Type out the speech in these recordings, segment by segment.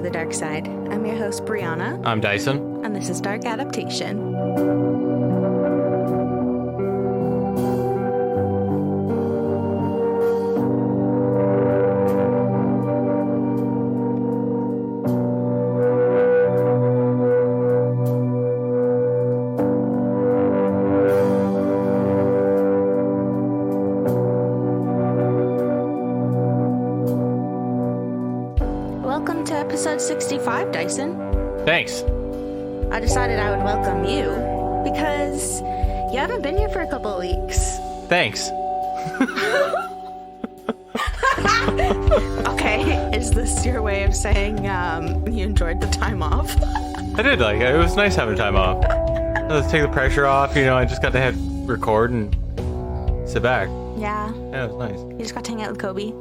the dark side. I'm your host, Brianna. I'm Dyson. And this is Dark Adaptation. Welcome to episode 65, Dyson. Thanks. I decided I would welcome you because you haven't been here for a couple of weeks. Thanks. Okay, is this your way of saying you enjoyed the time off? I did like it. It was nice having time off. Let's take the pressure off. You know, I just got to hit record and sit back. Yeah. Yeah, it was nice. You just got to hang out with Kobe.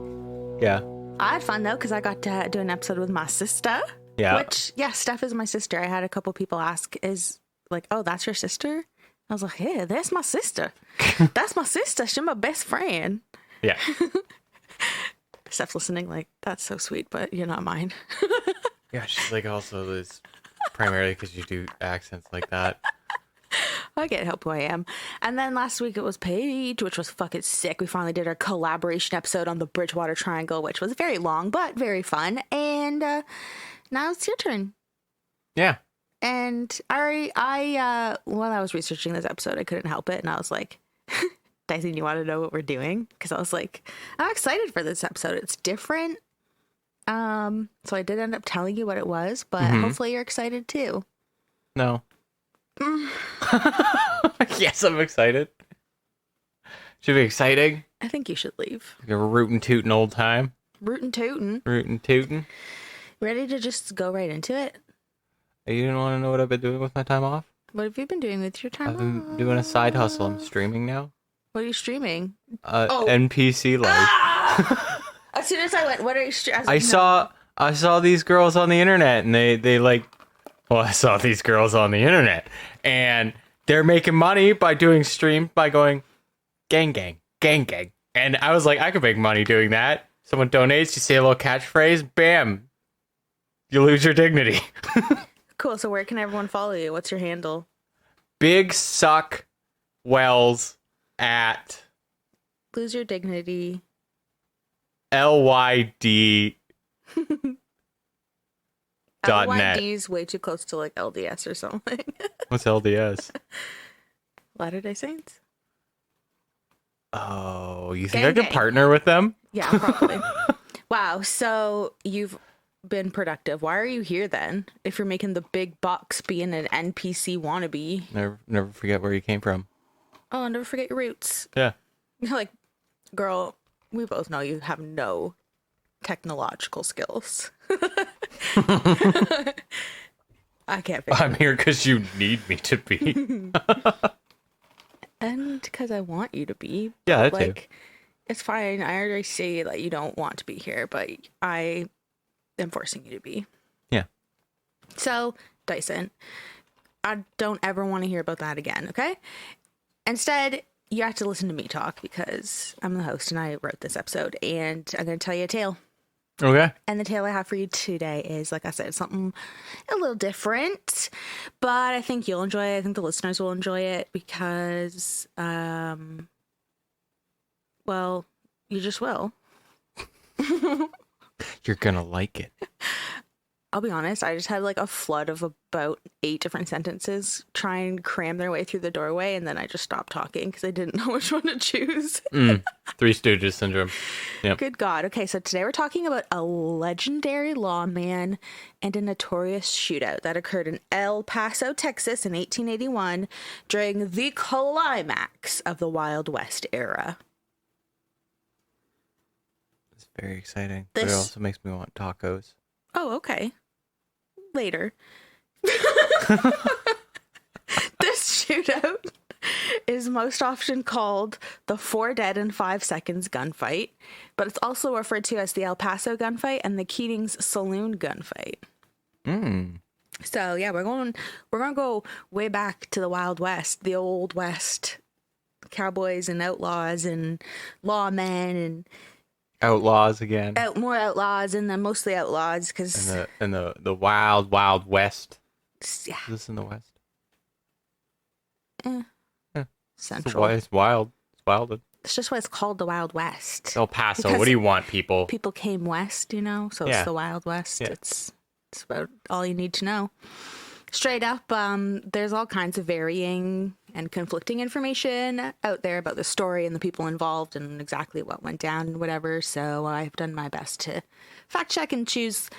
Yeah. I had fun, though, because I got to do an episode with my sister. Yeah. Which, yeah, Steph is my sister. I had a couple people ask, oh, that's your sister? I was like, yeah, that's my sister. That's my sister. She's my best friend. Yeah. Steph's listening like, that's so sweet, but you're not mine. Yeah, she's like also this primarily because you do accents like that. I can't help who I am. And then last week it was Paige, which was fucking sick. We finally did our collaboration episode on the Bridgewater Triangle, which was very long, but very fun. And now it's your turn. Yeah. And I while I was researching this episode, I couldn't help it. And I was like, Dyson, you want to know what we're doing? Because I was like, I'm excited for this episode. It's different. So I did end up telling you what it was, but hopefully you're excited too. No. Yes, I'm excited. Should be exciting. I think you should leave. Like a rootin' tootin' old time. Rootin' tootin'. Rootin' tootin'. Ready to just go right into it? You didn't want to know what I've been doing with my time off? What have you been doing with your time I've been doing a side hustle. I'm streaming now. What are you streaming? NPC life. As soon as I went, what are you streaming? I saw these girls on the internet, and they like. Well, I saw these girls on the internet, and they're making money by doing streams by going gang gang gang gang, and I was like, I could make money doing that. Someone donates, you say a little catchphrase, bam, you lose your dignity. Cool. So where can everyone follow you? What's your handle? Big Suck Wells at Lose your dignity. LYD. .net. LYD is way too close to like LDS or something. What's LDS? Latter-day Saints. Oh, you think Gang, I could gang. partner with them? Yeah, probably. Wow. So you've been productive. Why are you here then? If you're making the big bucks being an NPC wannabe. Never forget where you came from. Oh, never forget your roots. Yeah. You're like, girl, we both know you have no technological skills. I can't figure I'm here because you need me to be. and because I want you to be. Yeah, that like, too. It's fine. I already say that you don't want to be here, but I am forcing you to be. Yeah. So, Dyson, I don't ever want to hear about that again, okay? Instead, you have to listen to me talk because I'm the host and I wrote this episode, and I'm going to tell you a tale. Okay. And the tale I have for you today is, like I said, something a little different, but I think you'll enjoy it. I think the listeners will enjoy it because, well, you just will. You're gonna like it. I'll be honest, I just had like a flood of about 8 different sentences try and cram their way through the doorway, and then I just stopped talking because I didn't know which one to choose. Three Stooges syndrome. Yep. Good God. Okay, so today we're talking about a legendary lawman and a notorious shootout that occurred in El Paso, Texas in 1881 during the climax of the Wild West era. It's very exciting. But it also makes me want tacos. Oh, okay. Later. This shootout is most often called the 4 Dead in 5 Seconds gunfight, but it's also referred to as the El Paso gunfight and the Keating's Saloon gunfight. So yeah, we're gonna go way back to the Wild West, the Old West, cowboys and outlaws and lawmen and outlaws again. More outlaws, and then mostly outlaws because And the wild, wild west. yeah, Is this in the west? central. It's wild. It's wild. It's just why it's called the Wild West. El Paso. Because what do you want, people? People came west, so Yeah. it's the Wild West. Yeah. It's about all you need to know. Straight up, there's all kinds of varying and conflicting information out there about the story and the people involved and exactly what went down and whatever. So I've done my best to fact check and choose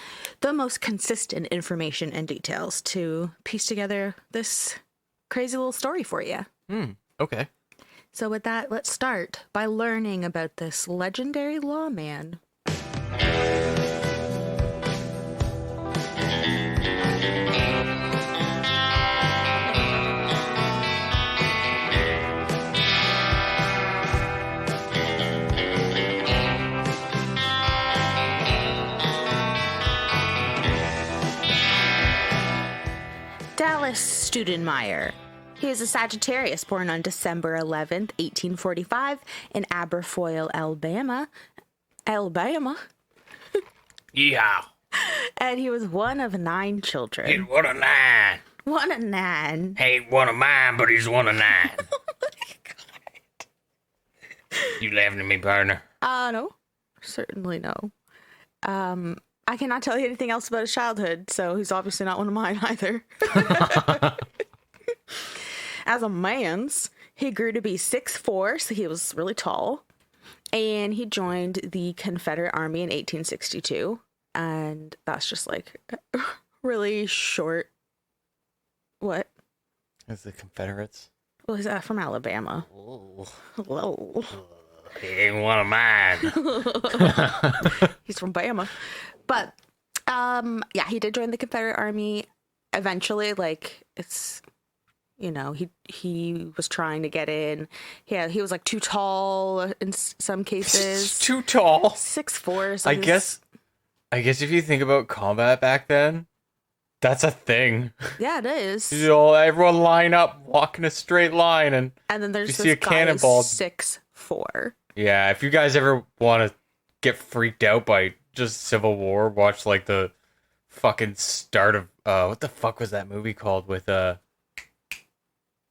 the most consistent information and details to piece together this crazy little story for you. Okay. So with that, let's start by learning about this legendary lawman. Dallas Stoudenmire. He is a Sagittarius born on December 11th, 1845 in Aberfoyle, Alabama. Yeah. And he was one of 9 children. He's one of 9. One of 9. He ain't one of mine, but he's one of 9. You laughing at me, partner? No. Certainly no. I cannot tell you anything else about his childhood, so he's obviously not one of mine either. As a man's, he grew to be 6'4", so he was really tall. And he joined the Confederate Army in 1862. And that's just like really short. What? It's the Confederates. Well, he's from Alabama. Oh. Hello. He ain't one of mine. He's from Bama. But, yeah, he did join the Confederate Army eventually. Like, it's, he was trying to get in. Yeah, he was like too tall in some cases. Too tall. 6'4". So I guess if you think about combat back then, that's a thing. Yeah, it is. Everyone line up, walk in a straight line, and then there's you this see a guy cannonball. 6'4". Yeah, if you guys ever want to get freaked out by just Civil War, watch like the fucking start of what the fuck was that movie called with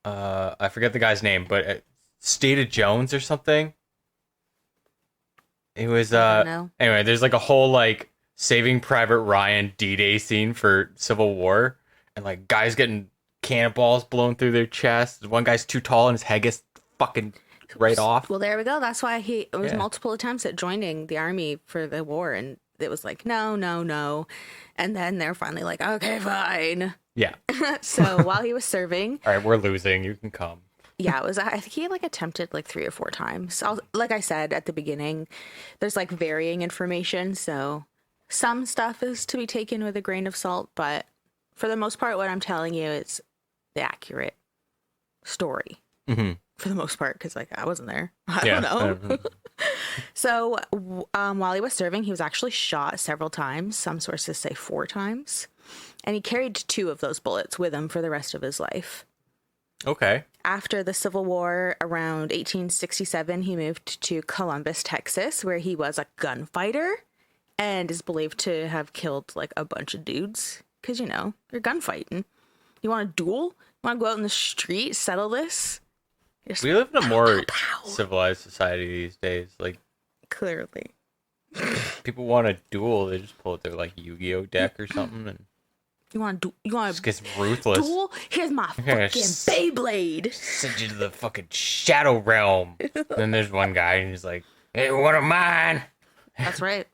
I forget the guy's name, but State of Jones or something. It was I don't know. Anyway, there's like a whole like Saving Private Ryan D-Day scene for Civil War, and like guys getting cannonballs blown through their chest. One guy's too tall and his head gets fucking right off. Well, there we go. That's why it was Yeah. multiple attempts at joining the army for the war, and it was like, no. And then they're finally like, okay, fine. Yeah. So while he was serving, All right, we're losing. You can come. yeah, I think he like attempted like 3 or 4 times. Like I said at the beginning, there's like varying information, so some stuff is to be taken with a grain of salt, but for the most part, what I'm telling you is the accurate story. Mm-hmm. For the most part, because like I wasn't there. I Yeah. don't know. So while he was serving, he was actually shot several times. Some sources say 4 times. And he carried 2 of those bullets with him for the rest of his life. Okay. After the Civil War, around 1867, he moved to Columbus, Texas, where he was a gunfighter and is believed to have killed like a bunch of dudes. Because, you're gunfighting. You want a duel? You want to go out in the street, settle this? Just We live in a more pow. civilized society these days. Like, Clearly. people want a duel, they just pull out their like Yu-Gi-Oh deck or something and You want to just gets ruthless. duel? Here's my Yeah, fucking Beyblade. Send you to the fucking shadow realm. Then there's one guy and he's like, "Hey, one of mine." That's right.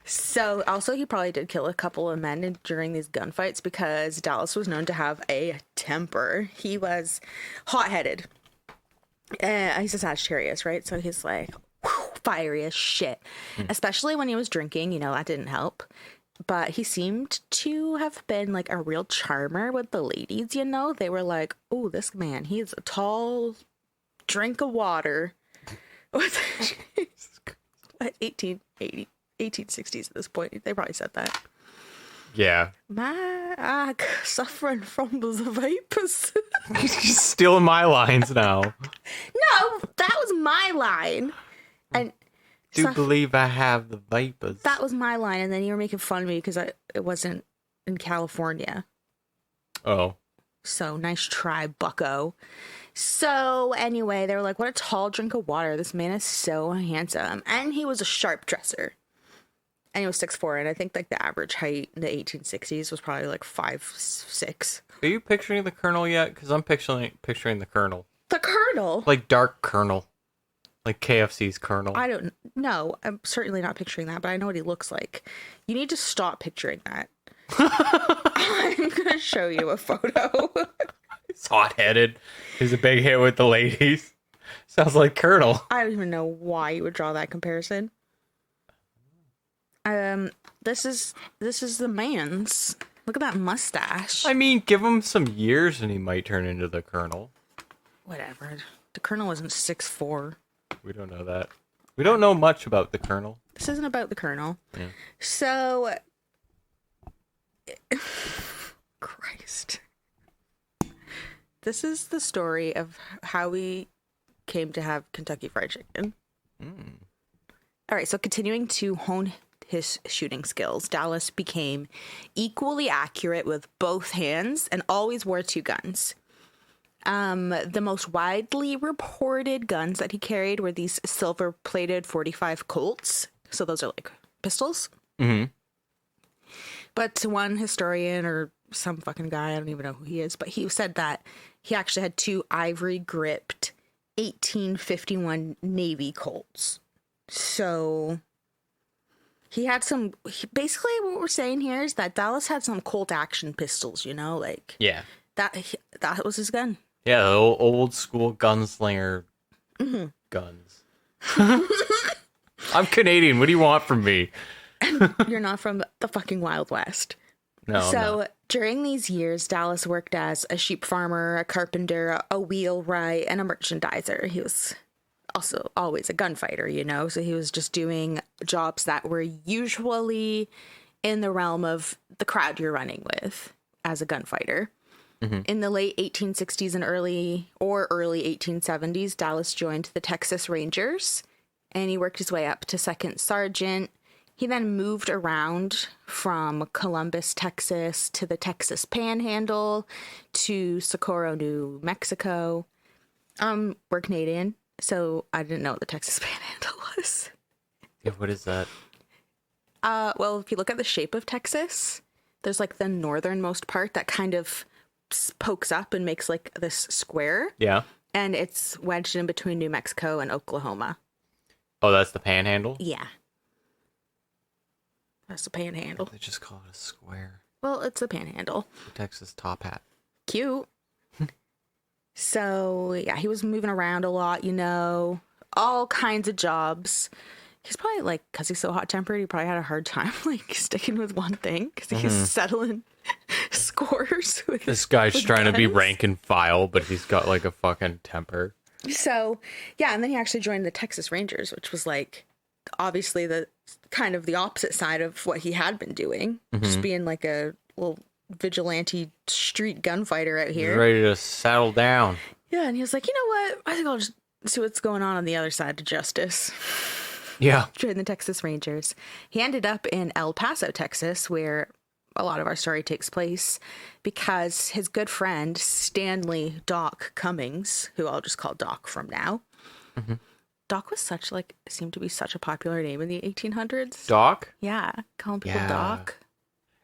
So, also, he probably did kill a couple of men during these gunfights because Dallas was known to have a temper. He was hot-headed. He's a Sagittarius, right? So he's like fiery as shit. Especially when he was drinking, that didn't help. But he seemed to have been like a real charmer with the ladies, They were like, oh, this man, he's a tall drink of water. At 1860s at this point, they probably said that. Yeah. My suffering from the vapors. He's stealing my lines now. No, that was my line. And do So- believe I have the vapors. That was my line, and then you were making fun of me because it wasn't in California. Oh. So nice try, bucko. So anyway, they were like, what a tall drink of water. This man is so handsome. And he was a sharp dresser. And he was 6'4", and I think like the average height in the 1860s was probably like 5'6". Are you picturing the Colonel yet? Because I'm picturing the Colonel. The Colonel? Like Dark Colonel. Like KFC's Colonel. I don't know. I'm certainly not picturing that, but I know what he looks like. You need to stop picturing that. I'm going to show you a photo. He's hot-headed. He's a big hit with the ladies. Sounds like Colonel. I don't even know why you would draw that comparison. This is the man's. Look at that mustache. I mean, give him some years and he might turn into the Colonel. Whatever. The Colonel isn't 6'4". We don't know that. We don't know much about the Colonel. This isn't about the Colonel. Yeah. So, Christ. This is the story of how we came to have Kentucky Fried Chicken. All right, so continuing to hone his shooting skills, Dallas became equally accurate with both hands and always wore two guns. The most widely reported guns that he carried were these silver-plated .45 Colts. So those are like pistols. Mm-hmm. But one historian or some fucking guy, I don't even know who he is, but he said that he actually had two ivory-gripped 1851 Navy Colts. So he had some, basically what we're saying here is that Dallas had some Colt action pistols, you know, like Yeah. that was his gun. Yeah, the old school gunslinger guns. I'm Canadian. What do you want from me? You're not from the fucking Wild West. No, I'm So not. during these years, Dallas worked as a sheep farmer, a carpenter, a wheelwright, and a merchandiser. He was also always a gunfighter, you know, so he was just doing jobs that were usually in the realm of the crowd you're running with as a gunfighter. In the late 1860s and early 1870s, Dallas joined the Texas Rangers, and he worked his way up to second sergeant. He then moved around from Columbus, Texas, to the Texas Panhandle, to Socorro, New Mexico. We're Canadian, so I didn't know what the Texas Panhandle was. Yeah, what is that? Well, if you look at the shape of Texas, there's like the northernmost part that kind of pokes up and makes like this square. Yeah. And it's wedged in between New Mexico and Oklahoma. Oh, that's the Panhandle? Yeah. That's the Panhandle. They just call it a square. Well, it's a Panhandle. The Texas top hat. Cute. So, yeah, he was moving around a lot, you know, all kinds of jobs. He's probably like, because he's so hot-tempered, he probably had a hard time like sticking with one thing because he's settling scores. This guy's with trying to be guns. rank and file, but he's got like a fucking temper. So, yeah, and then he actually joined the Texas Rangers, which was like obviously the kind of the opposite side of what he had been doing, just being like a little vigilante street gunfighter out He's here. ready to settle down. Yeah, and he was like, you know what? I think I'll just see what's going on the other side of justice. Yeah. Joined the Texas Rangers. He ended up in El Paso, Texas, where a lot of our story takes place, because his good friend, Stanley Doc Cummings, who I'll just call Doc from now. Doc was seemed to be such a popular name in the 1800s. Doc? Yeah, calling people Yeah. Doc.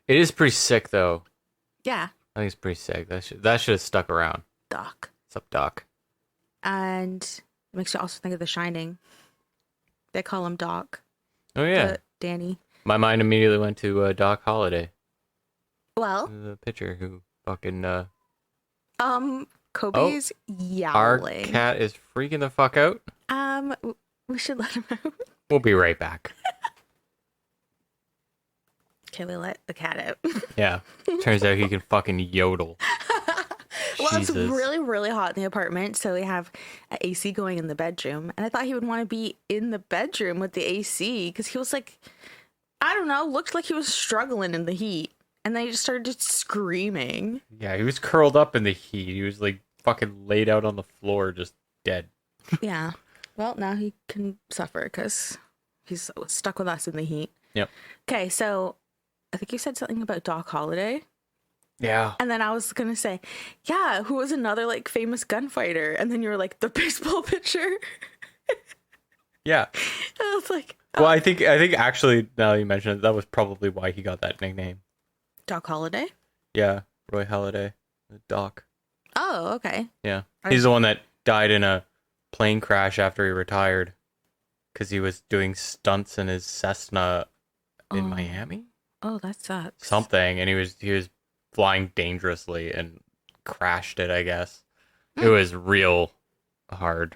It is pretty sick, though. Yeah, I think it's pretty sick. That should have stuck around. Doc. What's up, Doc? And it makes you also think of The Shining. They call him Doc. Oh, yeah. Danny. My mind immediately went to Doc Holliday, Well, the pitcher who fucking... Kobe's Our yowling. cat is freaking the fuck out. We should let him out. We'll be right back. Okay, we let the cat out. Yeah. Turns out he can fucking yodel. Well, it's Jesus. really, really hot in the apartment, so we have an AC going in the bedroom. And I thought he would want to be in the bedroom with the AC because he was like, I don't know, looked like he was struggling in the heat. And then he just started just screaming. Yeah, he was curled up in the heat. He was like fucking laid out on the floor, just dead. Yeah. Well, now he can suffer because He's stuck with us in the heat. Yep. Okay, so I think you said something about Doc Holliday. Yeah. And then I was going to say, yeah, who was another like famous gunfighter? And then you were like, the baseball pitcher. Yeah. I was like, Well, I think actually, now you mention it, that was probably why he got that nickname. Doc Holliday? Yeah, Roy Halladay, the Doc. Oh, okay. Yeah, he's the one that died in a plane crash after he retired because he was doing stunts in his Cessna in Miami. Oh, that sucks. Something, and he was flying dangerously and crashed it. I guess it was real hard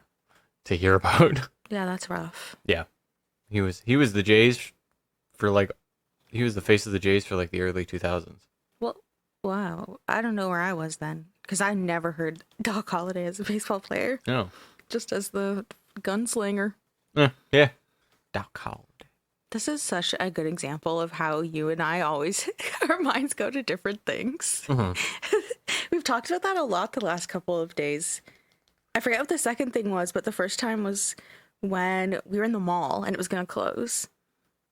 to hear about. Yeah, that's rough. Yeah, he was the Jays for like he was the face of the Jays for like the early 2000s. Well, wow. I don't know where I was then because I never heard Doc Holliday as a baseball player. No, Just as the gunslinger. yeah, Doc Holliday. This is such a good example of how you and I always, our minds go to different things. Mm-hmm. We've talked about that a lot the last couple of days. I forget what the second thing was, but the first time was when we were in the mall and it was going to close.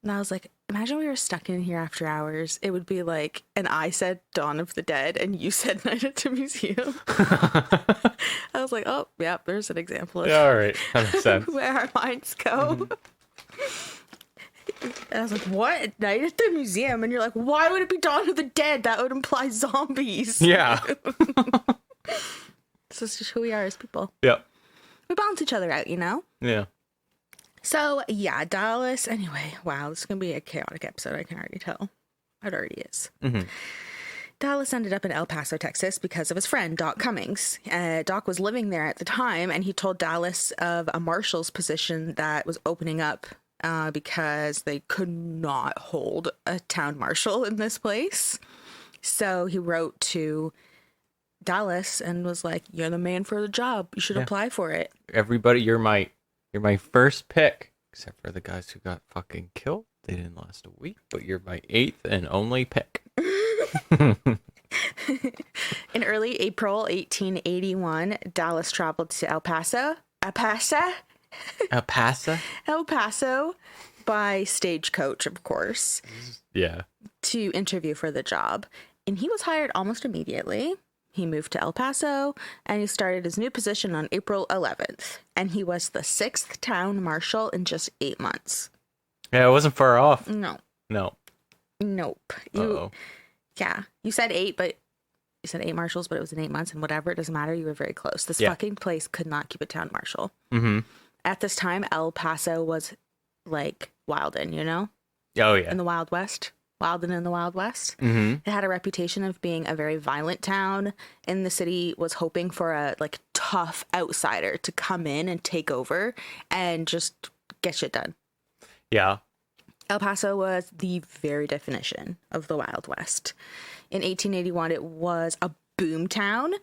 And I was like, imagine we were stuck in here after hours. It would be like, and I said Dawn of the Dead and you said Night at the Museum. I was like, oh, yeah, there's an example of Yeah, all right, that makes sense. where our minds go. And I was like, what? Night at the Museum? And you're like, why would it be Dawn of the Dead? That would imply zombies. Yeah. This is just who we are as people. Yep. We balance each other out, you know? Yeah. So, yeah, Dallas. Anyway, wow, this is going to be a chaotic episode. I can already tell. It already is. Mm-hmm. Dallas ended up in El Paso, Texas because of his friend, Doc Cummings. Doc was living there at the time, and he told Dallas of a marshal's position that was opening up because they could not hold a town marshal in this place. So he wrote to Dallas and was like, you're the man for the job. You should apply for it. Everybody, you're my first pick, except for the guys who got fucking killed. They didn't last a week, but you're my 8th and only pick. In early April 1881, Dallas traveled to El Paso by stagecoach, of course. Yeah. To interview for the job. And he was hired almost immediately. He moved to El Paso and he started his new position on April 11th. And he was the 6th town marshal in just 8 months. Yeah, it wasn't far off. No. No. Nope. Uh-oh. Yeah. You said 8, but you said 8 marshals, but it was in 8 months. And whatever, it doesn't matter. You were very close. This fucking place could not keep a town marshal. Mm-hmm. At this time, El Paso was like Wilden, you know? Oh, yeah. In the Wild West. Wilden in the Wild West. Mm-hmm. It had a reputation of being a very violent town, and the city was hoping for a like tough outsider to come in and take over and just get shit done. Yeah. El Paso was the very definition of the Wild West. In 1881, it was a boom town,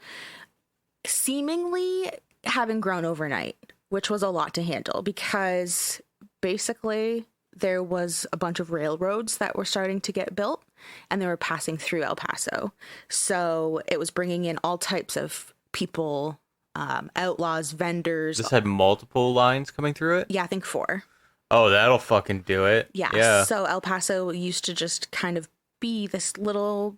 seemingly having grown overnight, which was a lot to handle because basically there was a bunch of railroads that were starting to get built and they were passing through El Paso. So it was bringing in all types of people, outlaws, vendors. This had multiple lines coming through it? Yeah, I think 4. Oh, that'll fucking do it. Yeah. So El Paso used to just kind of be this little,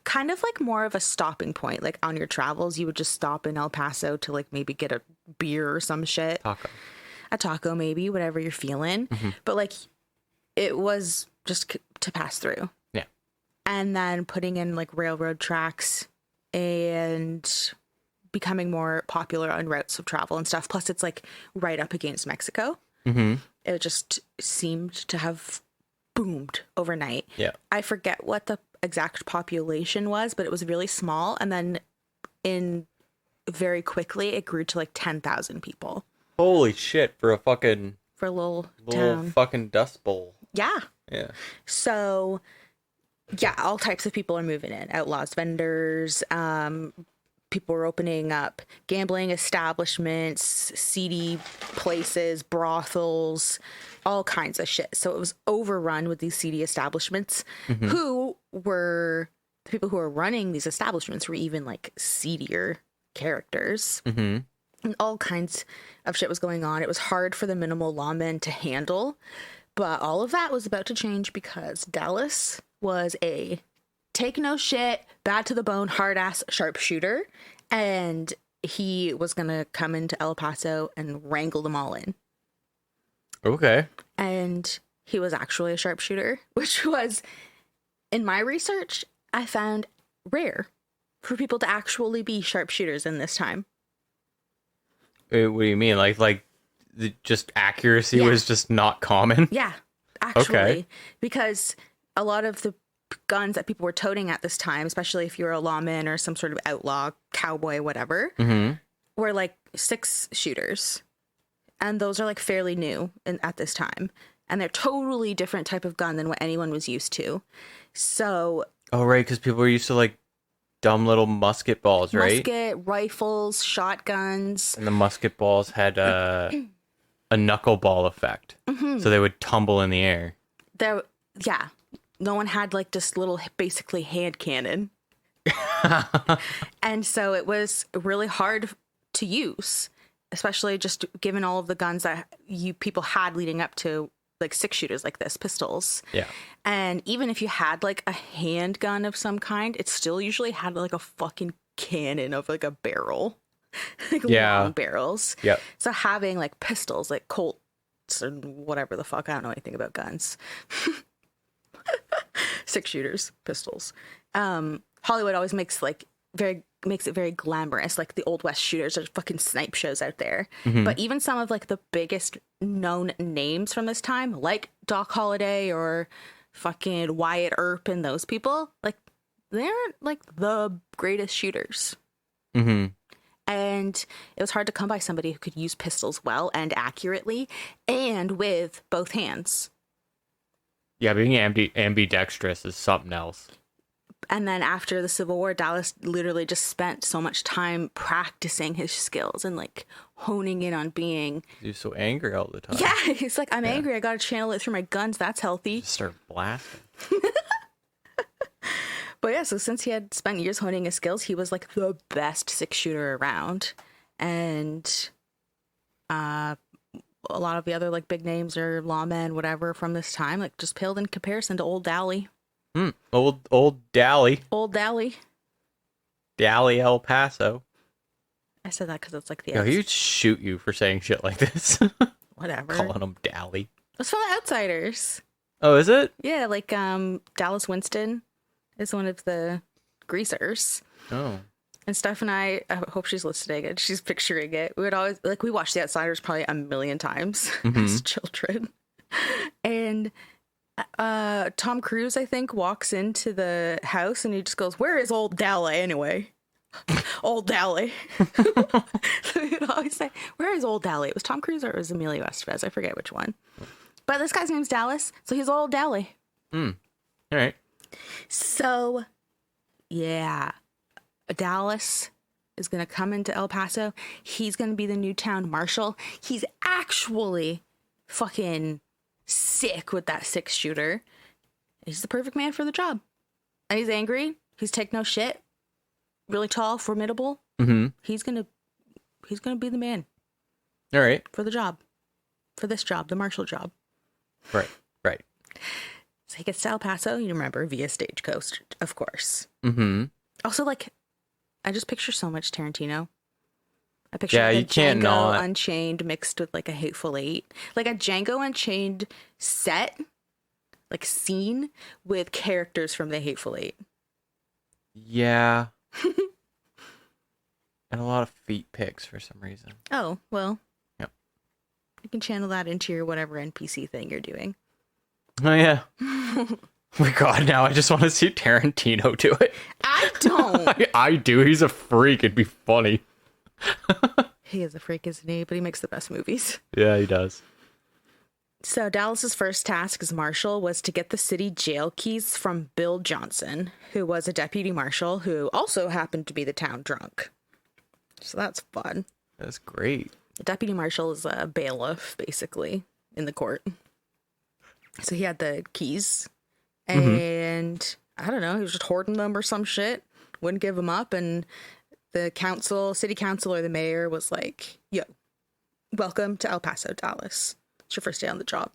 kind of like more of a stopping point. Like on your travels, you would just stop in El Paso to like maybe get a beer or some shit. A taco maybe, whatever you're feeling. Mm-hmm. But like it was just to pass through. Yeah. And then putting in like railroad tracks and becoming more popular on routes of travel and stuff. Plus it's like right up against Mexico. Mm-hmm. It just seemed to have boomed overnight. Yeah. I forget what the exact population was, but it was really small. And then very quickly, it grew to like 10,000 people. Holy shit, for a fucking... For a little town. Fucking dust bowl. Yeah. Yeah. So, yeah, all types of people are moving in. Outlaws, vendors, people were opening up gambling establishments, seedy places, brothels, all kinds of shit. So it was overrun with these seedy establishments. Mm-hmm. The people who were running these establishments were even like seedier characters. Mm-hmm. And all kinds of shit was going on. It was hard for the minimal lawmen to handle, but all of that was about to change because Dallas was a take no shit, bad to the bone, hard ass sharpshooter, and he was gonna come into El Paso and wrangle them all in. Okay. And he was actually a sharpshooter, which was, in my research, I found rare for people to actually be sharpshooters in this time. What do you mean? Just accuracy was just not common? Yeah, actually. Okay. Because a lot of the guns that people were toting at this time, especially if you were a lawman or some sort of outlaw, cowboy, whatever, were like 6-shooters. And those are like fairly new at this time. And they're totally different type of gun than what anyone was used to. So... Oh, right, because people were used to like dumb little musket balls, right? Musket, rifles, shotguns. And the musket balls had a knuckleball effect. So they would tumble in the air. Yeah. No one had like this little basically hand cannon. And so it was really hard to use, especially just given all of the guns that people had leading up to like 6-shooters like this, pistols. Yeah. And even if you had like a handgun of some kind, it still usually had like a fucking cannon of like a barrel. Like long barrels. Yep. So having like pistols, like Colts and whatever the fuck, I don't know anything about guns. 6-shooters, pistols. Hollywood always makes it very glamorous, like the Old West shooters are fucking snipe shows out there. But even some of like the biggest known names from this time, like Doc Holliday or fucking Wyatt Earp and those people, like they're like the greatest shooters. And it was hard to come by somebody who could use pistols well and accurately and with both hands. Yeah, being ambidextrous is something else. And then after the Civil War, Dallas literally just spent so much time practicing his skills and like honing in on being... He was so angry all the time. Yeah, he's like, I'm angry. I got to channel it through my guns. That's healthy. Just start blasting. But yeah, so since he had spent years honing his skills, he was like the best 6-shooter around. And a lot of the other like big names or lawmen, whatever, from this time, like just paled in comparison to old Dally. Old Dally. Old Dally. Dally El Paso. I said that because it's like the... Yo, he'd shoot you for saying shit like this. Whatever. Calling him Dally. It's from The Outsiders. Oh, is it? Yeah, like Dallas Winston is one of the greasers. Oh. And Steph and I hope she's listening and she's picturing it. We would always, like, we watched The Outsiders probably a million times as children. And Tom Cruise, I think, walks into the house and he just goes, "Where is old Dally anyway?" Old Dally. So he'd always say, "Where is old Dally?" It was Tom Cruise or it was Emilio Estevez. I forget which one. But this guy's name's Dallas, so he's old Dally. All right. So, yeah. Dallas is going to come into El Paso. He's going to be the new town marshal. He's actually fucking sick with that 6-shooter. He's the perfect man for the job. And he's angry. He's take no shit. Really tall, formidable. He's going to be the man. All right. For the job. For this job, the marshal job. Right. So he gets to El Paso, you remember, via stagecoach, of course. Also, like, I just picture so much Tarantino. I picture like, you can't Django not. Unchained mixed with like a Hateful Eight. Like a Django Unchained set, like scene with characters from the Hateful Eight. Yeah. And a lot of feet pics for some reason. Oh, well. Yep. You can channel that into your whatever NPC thing you're doing. Oh, yeah. Oh my God, now I just want to see Tarantino do it. I don't. I do. He's a freak. It'd be funny. He is a freak, isn't he? But he makes the best movies. Yeah, he does. So Dallas's first task as marshal was to get the city jail keys from Bill Johnson, who was a deputy marshal who also happened to be the town drunk. So that's fun. That's great. The deputy marshal is a bailiff, basically, in the court. So he had the keys, and I don't know, he was just hoarding them or some shit, wouldn't give them up, and the city council or the mayor was like, yo, welcome to El Paso, Dallas. It's your first day on the job.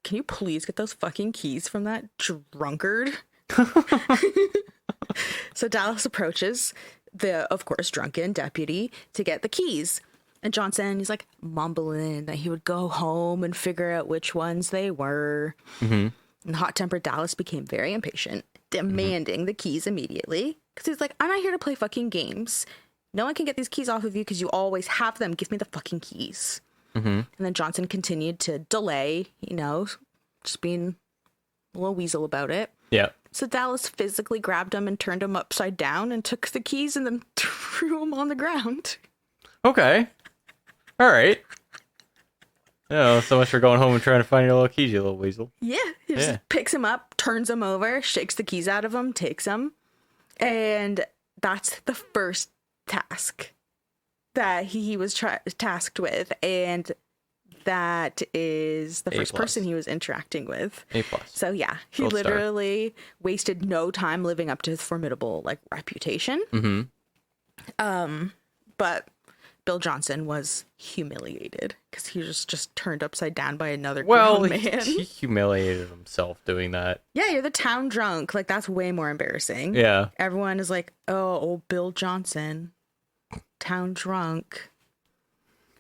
Can you please get those fucking keys from that drunkard? So Dallas approaches the, of course, drunken deputy to get the keys. And Johnson, he's like mumbling that he would go home and figure out which ones they were. Mm-hmm. And hot-tempered Dallas became very impatient, demanding the keys immediately. Because he's like, I'm not here to play fucking games. No one can get these keys off of you because you always have them. Give me the fucking keys. Mm-hmm. And then Johnson continued to delay, just being a little weasel about it. Yeah. So Dallas physically grabbed him and turned him upside down and took the keys and then threw him on the ground. Okay. All right. So much for going home and trying to find your little keys, you little weasel. Yeah. He just picks him up, turns him over, shakes the keys out of him, takes him. And that's the first task that he was tasked with. And that is the first person he was interacting with. A+. So yeah, he Gold literally wasted no time living up to his formidable reputation. Mm-hmm. But Bill Johnson was humiliated because he was just turned upside down by another grown man. He humiliated himself doing that. Yeah, you're the town drunk. That's way more embarrassing. Yeah. Everyone is like, oh, old Bill Johnson, town drunk.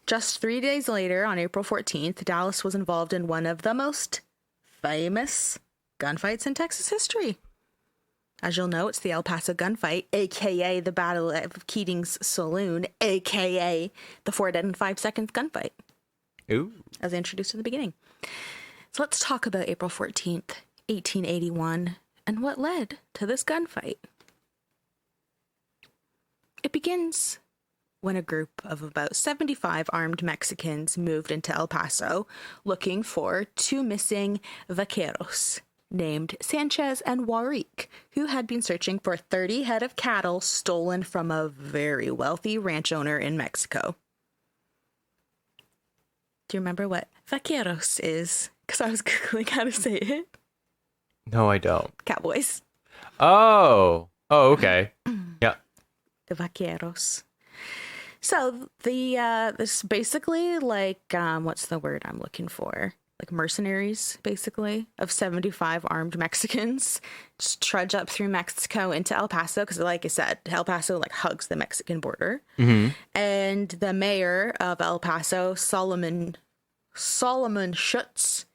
Just 3 days later, on April 14th, Dallas was involved in one of the most famous gunfights in Texas history. As you'll know, it's the El Paso gunfight, a.k.a. the Battle of Keating's Saloon, a.k.a. the 4 dead in 5 seconds gunfight. Ooh. As I introduced in the beginning. So let's talk about April 14th, 1881, and what led to this gunfight. It begins when a group of about 75 armed Mexicans moved into El Paso looking for 2 missing vaqueros named Sanchez and Warrick, who had been searching for 30 head of cattle stolen from a very wealthy ranch owner in Mexico. Do you remember what vaqueros is? Because I was Googling how to say it. No, I don't. Cowboys. Oh, okay. Yeah. The vaqueros. So this basically what's the word I'm looking for? Mercenaries, basically, of 75 armed Mexicans just trudge up through Mexico into El Paso because, like I said, El Paso hugs the Mexican border. Mm-hmm. And the mayor of El Paso, Solomon Schutz,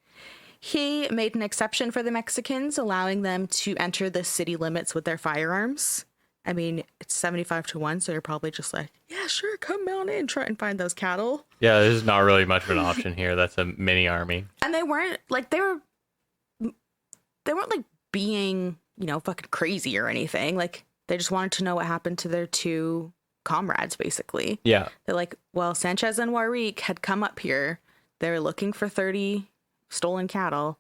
he made an exception for the Mexicans, allowing them to enter the city limits with their firearms. I mean, it's 75-1, so you're probably just like, yeah, sure, come on in, try and find those cattle. Yeah, there's not really much of an option here. That's a mini army. And they weren't being, fucking crazy or anything. They just wanted to know what happened to their 2 comrades, basically. Yeah. They're like, well, Sanchez and Warrick had come up here. They were looking for 30 stolen cattle.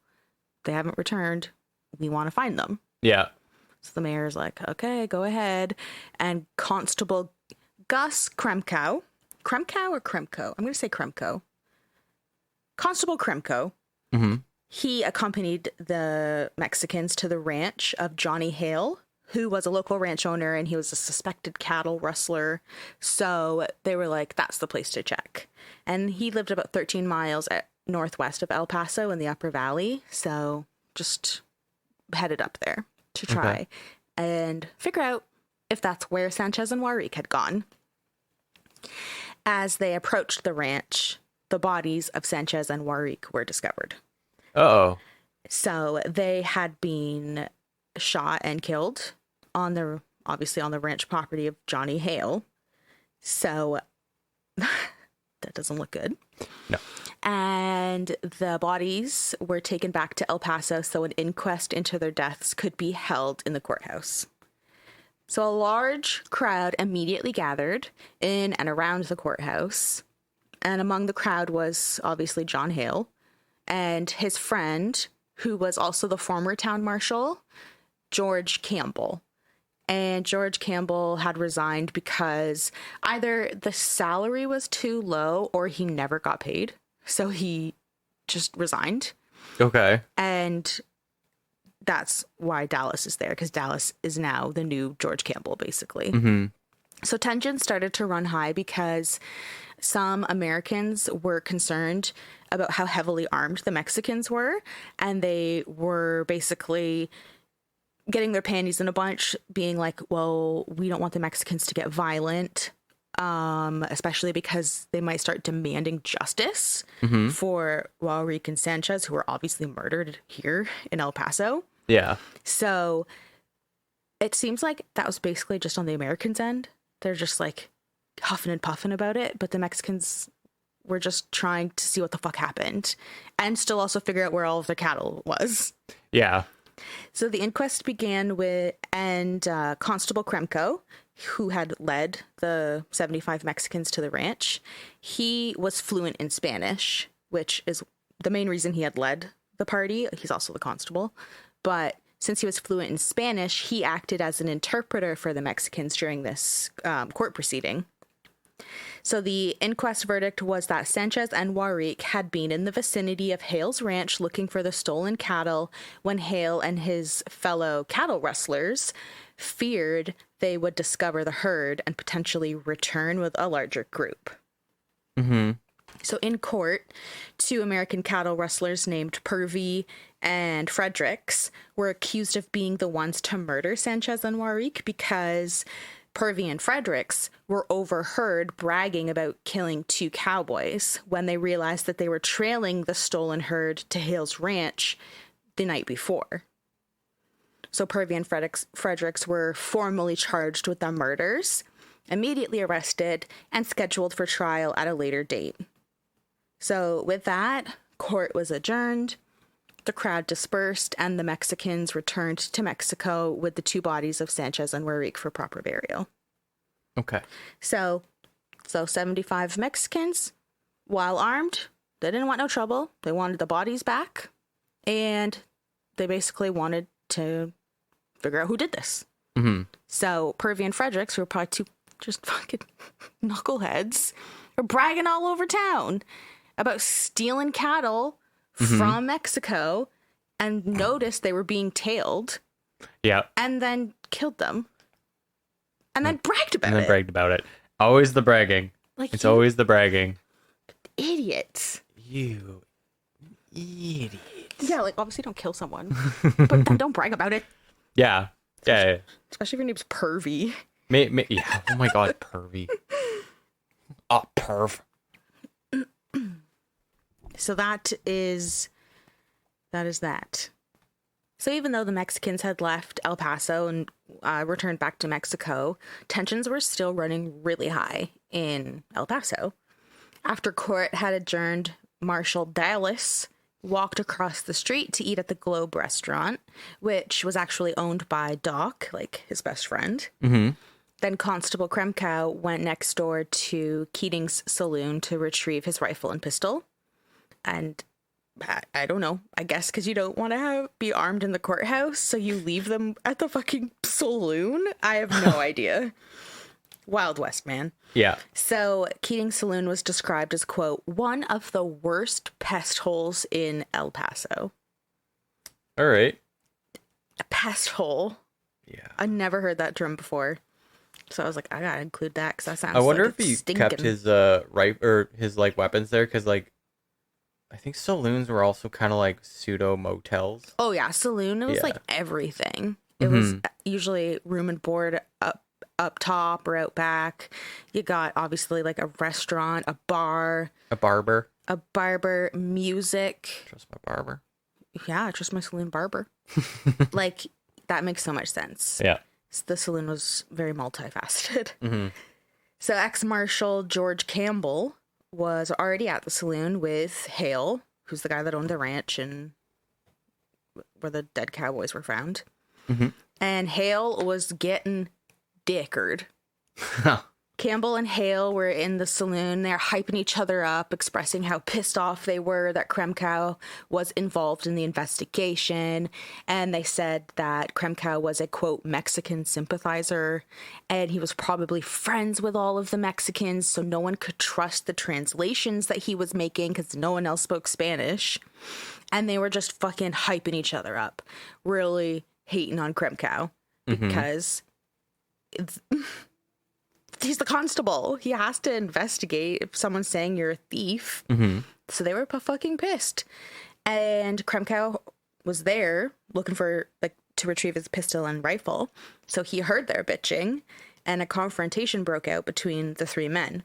They haven't returned. We want to find them. Yeah. So the mayor's like, okay, go ahead. And Constable Gus Kremko or Kremko? I'm going to say Kremko. Constable Kremko. Mm-hmm. He accompanied the Mexicans to the ranch of Johnny Hale, who was a local ranch owner, and he was a suspected cattle rustler. So they were like, that's the place to check. And he lived about 13 miles northwest of El Paso in the Upper Valley. So just headed up there to try and figure out if that's where Sanchez and Warrick had gone. As they approached the ranch, the bodies of Sanchez and Warrick were discovered. Uh-oh. So they had been shot and killed obviously on the ranch property of Johnny Hale. So that doesn't look good. No. And the bodies were taken back to El Paso so an inquest into their deaths could be held in the courthouse. So a large crowd immediately gathered in and around the courthouse. And among the crowd was obviously John Hale and his friend, who was also the former town marshal, George Campbell. And George Campbell had resigned because either the salary was too low or he never got paid. So he just resigned. Okay. And that's why Dallas is there, because Dallas is now the new George Campbell, basically. Mm-hmm. So tensions started to run high because some Americans were concerned about how heavily armed the Mexicans were, and they were basically getting their panties in a bunch, being like, well, we don't want the Mexicans to get violent, especially because they might start demanding justice for Warwick and Sanchez, who were obviously murdered here in El Paso. Yeah. So it seems like that was basically just on the Americans' end. They're just like huffing and puffing about it, but the Mexicans were just trying to see what the fuck happened and still also figure out where all of their cattle was. Yeah. So the inquest began with, and Constable Kremko, who had led the 75 Mexicans to the ranch, he was fluent in Spanish, which is the main reason he had led the party. He's also the constable. But since he was fluent in Spanish, he acted as an interpreter for the Mexicans during this court proceeding. So the inquest verdict was that Sanchez and Warwick had been in the vicinity of Hale's ranch looking for the stolen cattle when Hale and his fellow cattle rustlers feared they would discover the herd and potentially return with a larger group. So in court, 2 American cattle rustlers named Purvey and Fredericks were accused of being the ones to murder Sanchez and Warwick because Purvey and Fredericks were overheard bragging about killing 2 cowboys when they realized that they were trailing the stolen herd to Hale's ranch the night before. So Purvey and Fredericks were formally charged with the murders, immediately arrested, and scheduled for trial at a later date. So with that, court was adjourned, the crowd dispersed, and the Mexicans returned to Mexico with the 2 bodies of Sanchez and Warwick for proper burial. Okay. So 75 Mexicans, while armed, they didn't want no trouble. They wanted the bodies back, and they basically wanted to figure out who did this. So Purvey and Fredericks, who were probably 2 just fucking knuckleheads, were bragging all over town about stealing cattle from Mexico and noticed they were being tailed. Yeah. And then killed them. And then bragged about it. And then bragged about it. Always the bragging. Like, it's always the bragging. Idiots. You idiot. Yeah, like, obviously don't kill someone. But then don't brag about it. Yeah. Yeah. Especially if your name's Purvey. Yeah. Oh my god, Purvey. Oh, perv. So that is that. So even though the Mexicans had left El Paso and returned back to Mexico, tensions were still running really high in El Paso. After court had adjourned, Marshal Dallas walked across the street to eat at the Globe restaurant, which was actually owned by Doc, like his best friend. Then Constable Kremkow went next door to Keating's saloon to retrieve his rifle and pistol. And I don't know, I guess because you don't want to be armed in the courthouse, so you leave them at the fucking saloon? I have no idea. Wild West, man. Yeah. So Keating's saloon was described as, quote, one of the worst pest holes in El Paso. All right. A pest hole. Yeah. I never heard that term before. So I was like, I gotta include that because that sounds. I wonder like if he stinking. kept his or his like weapons there because like I think saloons were also kind of like pseudo motels. Oh yeah, saloon. It was like everything. It was usually room and board up top or out back. You got obviously like a restaurant, a bar, a barber, music. Trust my barber. Yeah, I trust my saloon barber. Like that makes so much sense. Yeah. The saloon was very multifaceted. So ex-Marshal George Campbell was already at the saloon with Hale, who's the guy that owned the ranch and where the dead cowboys were found. And Hale was getting dickered. Campbell and Hale were in the saloon. They're hyping each other up, expressing how pissed off they were that Kremkow was involved in the investigation. And they said that Kremkow was a, quote, Mexican sympathizer, and he was probably friends with all of the Mexicans, so no one could trust the translations that he was making because no one else spoke Spanish. And they were just fucking hyping each other up, really hating on Kremkow because he's the constable. He has to investigate if someone's saying you're a thief. So they were fucking pissed. And Kremkow was there looking for, like, to retrieve his pistol and rifle. So he heard their bitching, and a confrontation broke out between the three men.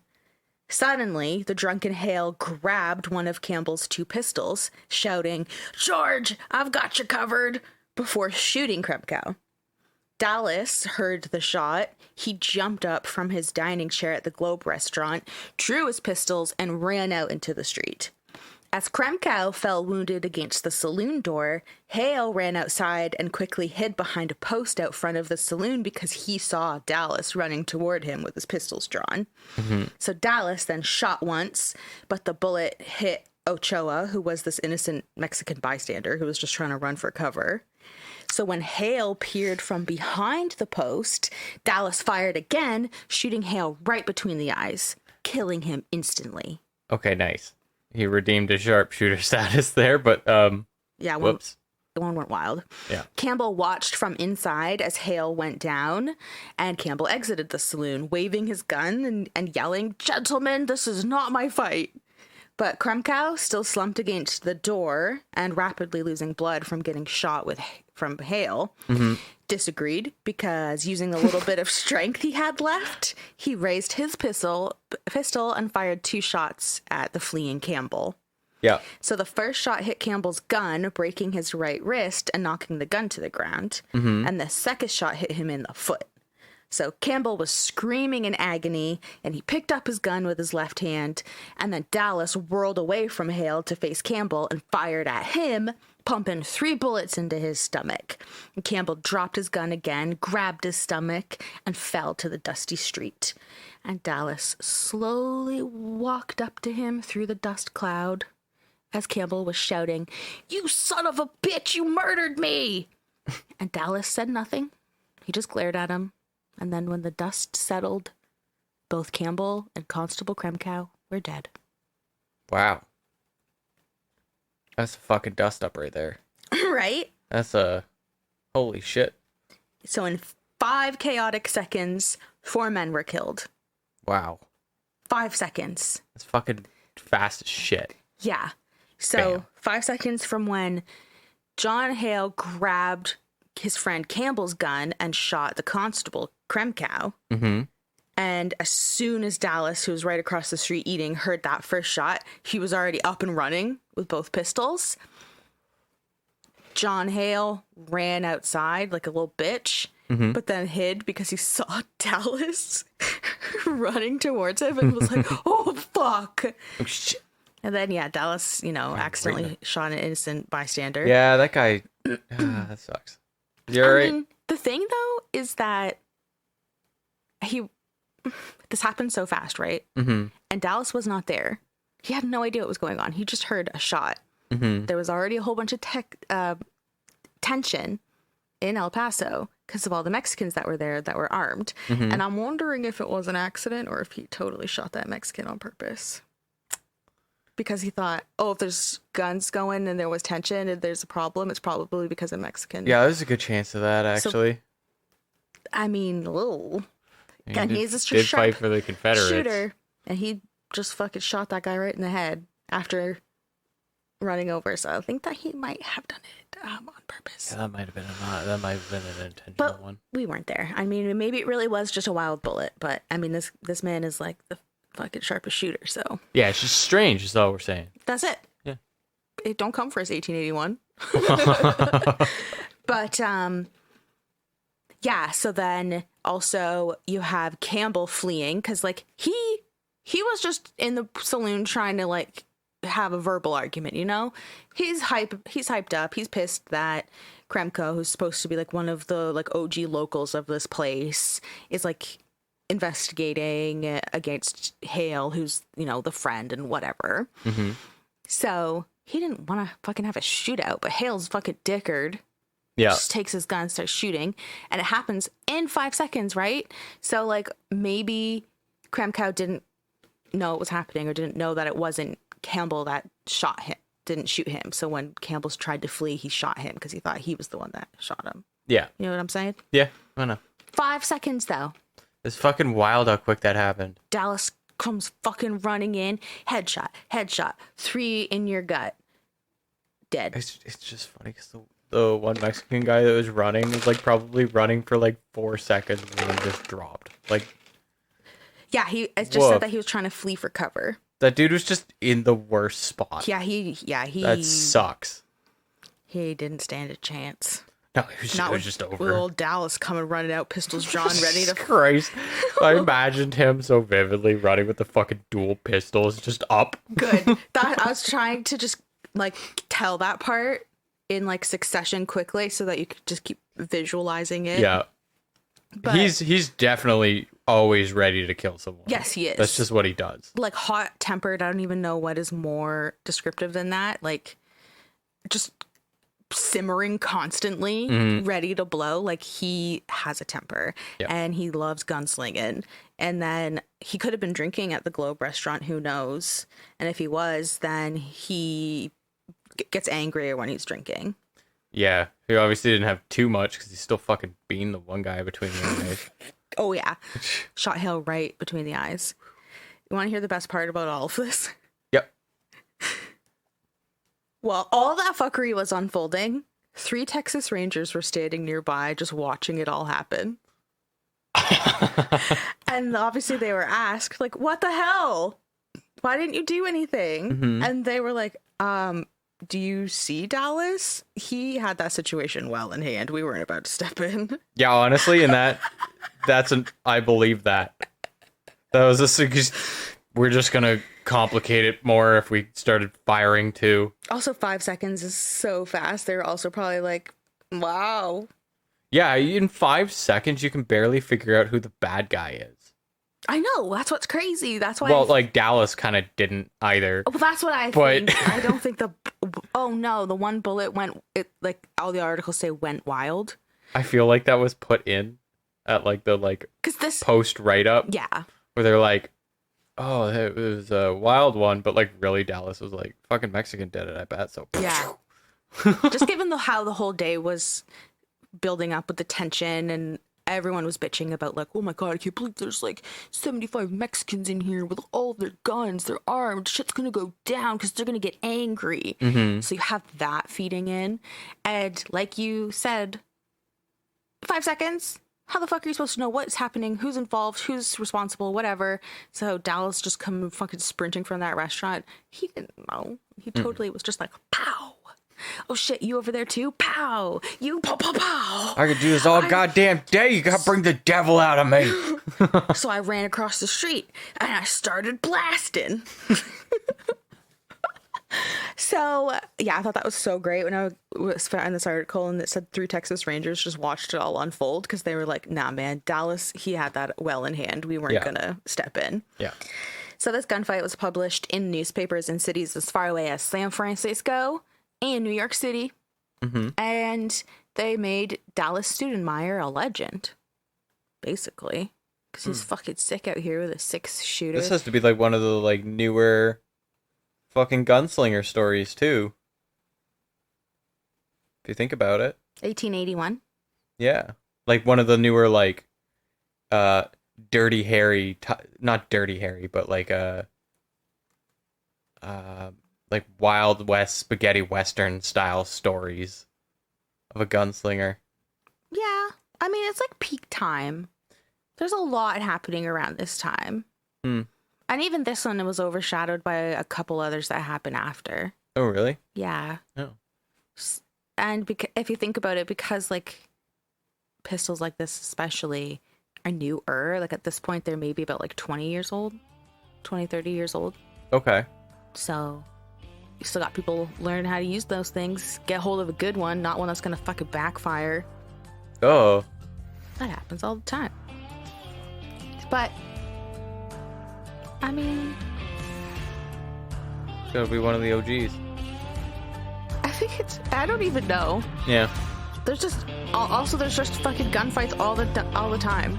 Suddenly, the drunken Hale grabbed one of Campbell's two pistols, shouting, "George, I've got you covered," before shooting Kremkow. Dallas heard the shot. He jumped up from his dining chair at the Globe restaurant, drew his pistols, and ran out into the street. As Kremkow fell wounded against the saloon door, Hale ran outside and quickly hid behind a post out front of the saloon because he saw Dallas running toward him with his pistols drawn. So Dallas then shot once, but the bullet hit Ochoa, who was this innocent Mexican bystander who was just trying to run for cover. So when Hale peered from behind the post, Dallas fired again, shooting Hale right between the eyes, killing him instantly. Okay, nice. He redeemed his sharpshooter status there, but yeah, whoops. The one went wild. Yeah. Campbell watched from inside as Hale went down, and Campbell exited the saloon, waving his gun and yelling, "Gentlemen, this is not my fight." But Kremkow still slumped against the door and rapidly losing blood from getting shot from Hale. Disagreed because using the little bit of strength he had left, he raised his pistol and fired 2 shots at the fleeing Campbell. Yeah. So the first shot hit Campbell's gun, breaking his right wrist and knocking the gun to the ground. And the second shot hit him in the foot. So Campbell was screaming in agony, and he picked up his gun with his left hand, and then Dallas whirled away from Hale to face Campbell and fired at him, pumping 3 bullets into his stomach. And Campbell dropped his gun again, grabbed his stomach, and fell to the dusty street. And Dallas slowly walked up to him through the dust cloud as Campbell was shouting, "You son of a bitch, you murdered me!" And Dallas said nothing. He just glared at him. And then when the dust settled, both Campbell and Constable Kremkow were dead. Wow. That's a fucking dust up right there. Right? That's a... Holy shit. So in 5 chaotic seconds, 4 men were killed. Wow. 5 seconds. That's fucking fast as shit. Yeah. So Bam. 5 seconds from when John Hale grabbed his friend Campbell's gun and shot the constable Kremkow. And as soon as Dallas, who was right across the street eating, heard that first shot, he was already up and running with both pistols. John Hale ran outside like a little bitch, but then hid because he saw Dallas running towards him and was like, "Oh, fuck." Oh, shit. And then, yeah, Dallas, accidentally shot an innocent bystander. Yeah, that guy... that sucks. You're right. mean, the thing, though, is that this happened so fast, right? And Dallas was not there. He had no idea what was going on. He just heard a shot. There was already a whole bunch of tension in El Paso because of all the Mexicans that were there that were armed. And I'm wondering if it was an accident or if he totally shot that Mexican on purpose. Because he thought, oh, if there's guns going and there was tension and there's a problem, it's probably because of Mexican. Yeah, there's a good chance of that, actually. So, I mean, little. And he's a did sharp fight for the Confederates. shooter, and he just fucking shot that guy right in the head after running over. So I think that he might have done it on purpose. Yeah, that might have been an intentional But one. we weren't there. I mean, maybe it really was just a wild bullet. But I mean, this man is like the fucking sharpest shooter. So Yeah, it's just strange. Is all we're saying. that's it. Yeah. It don't come for us, 1881. But yeah. So then also you have Campbell fleeing because like he was just in the saloon trying to like have a verbal argument. He's hyped up. He's pissed that Kremko, who's supposed to be like one of the like OG locals of this place, is like investigating against Hale, who's the friend and whatever. So he didn't want to fucking have a shootout, but Hale's fucking dickard. Yeah. Just takes his gun and starts shooting, and it happens in 5 seconds, right? So like maybe Kremkow didn't know it was happening or didn't know that it wasn't Campbell that shot him, didn't shoot him. So when Campbell's tried to flee, he shot him because he thought he was the one that shot him. Yeah. You know what I'm saying? Yeah, I know. 5 seconds though. It's fucking wild how quick that happened. Dallas comes fucking running in. Headshot. 3 in your gut. Dead. It's just funny because the one Mexican guy that was running was like probably running for like 4 seconds and then just dropped. Like, yeah, it just said that he was trying to flee for cover. That dude was just in the worst spot. Yeah, he. That sucks. He didn't stand a chance. No, it was just over. With old Dallas coming running out, pistols drawn, ready to. Christ, I imagined him so vividly running with the fucking dual pistols just up. Good. I was trying to just like tell that part in like succession quickly so that you could just keep visualizing it. Yeah. But he's definitely always ready to kill someone. Yes, he is. That's just what he does. Like hot-tempered. I don't even know what is more descriptive than that. Like just simmering constantly, ready to blow. Like he has a temper and he loves gunslinging. And then he could have been drinking at the Globe restaurant. Who knows? And if he was, then he gets angrier when he's drinking. Yeah, he obviously didn't have too much because he's still fucking beating the one guy between the eyes. Oh, yeah. Shot Hale right between the eyes. You want to hear the best part about all of this? Yep. Well, all that fuckery was unfolding. 3 Texas Rangers were standing nearby just watching it all happen. And obviously they were asked, like, what the hell? Why didn't you do anything? Mm-hmm. And they were like, do you see Dallas? He had that situation well in hand. We weren't about to step in. Yeah, honestly, and I believe that. That was we're just gonna complicate it more if we started firing too. Also, 5 seconds is so fast. They're also probably like, wow. Yeah, in 5 seconds you can barely figure out who the bad guy is. I know, that's what's crazy. That's why. Well, like Dallas kind of didn't either. Well, that's what I think. I don't think the. Oh no, the one bullet went. It like all the articles say went wild. I feel like that was put in at like the post write up. Yeah. Where they're like, oh, it was a wild one, but like really Dallas was like fucking Mexican did it. I bet so. Yeah. Just given how the whole day was building up with the tension and. Everyone was bitching about like, oh my god, I can't believe there's like 75 Mexicans in here with all their guns, they're armed, shit's gonna go down because they're gonna get angry. Mm-hmm. So you have that feeding in. And like you said, 5 seconds, how the fuck are you supposed to know what's happening, who's involved, who's responsible, whatever? So Dallas just come fucking sprinting from that restaurant. He didn't know. He totally was just like, pow. Oh shit, you over there too? Pow! You pow pow pow! I could do this all goddamn day. You gotta bring the devil out of me. So I ran across the street and I started blasting. So yeah, I thought that was so great when I was found this article and it said 3 Texas Rangers just watched it all unfold because they were like, nah man, Dallas, he had that well in hand. We weren't gonna step in. Yeah. So this gunfight was published in newspapers in cities as far away as San Francisco and New York City. Mm-hmm. And they made Dallas Stoudenmire a legend, basically, because he's fucking sick out here with a 6-shooter. This has to be like one of the like newer fucking gunslinger stories too, if you think about it. 1881. Yeah, like one of the newer like Dirty Harry, not Dirty Harry, but like like Wild West spaghetti western style stories of a gunslinger. Yeah, I mean it's like peak time. There's a lot happening around this time. And even this one was overshadowed by a couple others that happened after. Oh really? Yeah. Oh. And if you think about it, because like pistols like this especially are newer, like at this point they're maybe about like 20 years old, 20, 30 years old. Okay. So you still got people learning how to use those things, get hold of a good one, not one that's gonna fucking backfire. Oh. That happens all the time. But I mean, it's gotta be one of the OGs. I think I don't even know. Yeah. There's just fucking gunfights all the time.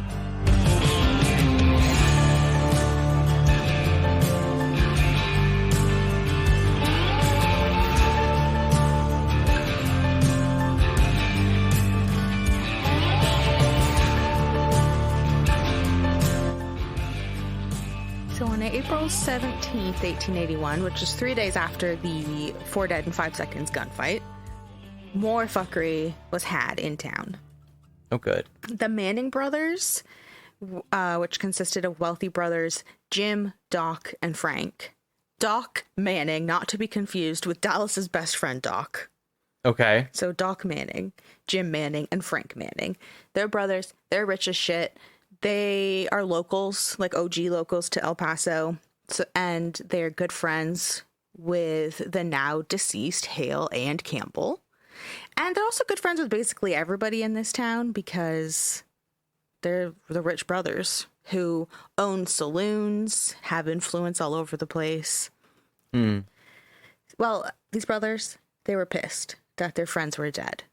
April 17th, 1881, which is 3 days after the 4 dead in 5 seconds gunfight, more fuckery was had in town. Oh, good. The Manning brothers, which consisted of wealthy brothers Jim, Doc, and Frank. Doc Manning, not to be confused with Dallas's best friend Doc. Okay. So Doc Manning, Jim Manning, and Frank Manning. They're brothers. They're rich as shit. They are locals, like OG locals to El Paso. So, and they're good friends with the now deceased Hale and Campbell. And they're also good friends with basically everybody in this town because they're the rich brothers who own saloons, have influence all over the place. Mm. Well, these brothers, they were pissed that their friends were dead.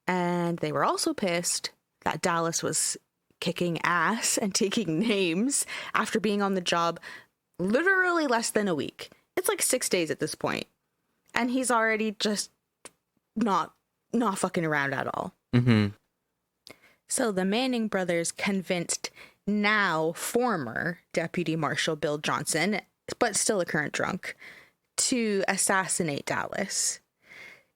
And they were also pissed that Dallas was kicking ass and taking names after being on the job literally less than a week. It's like 6 days at this point. And he's already just not fucking around at all. Mm-hmm. So the Manning brothers convinced now former Deputy Marshal Bill Johnson, but still a current drunk, to assassinate Dallas.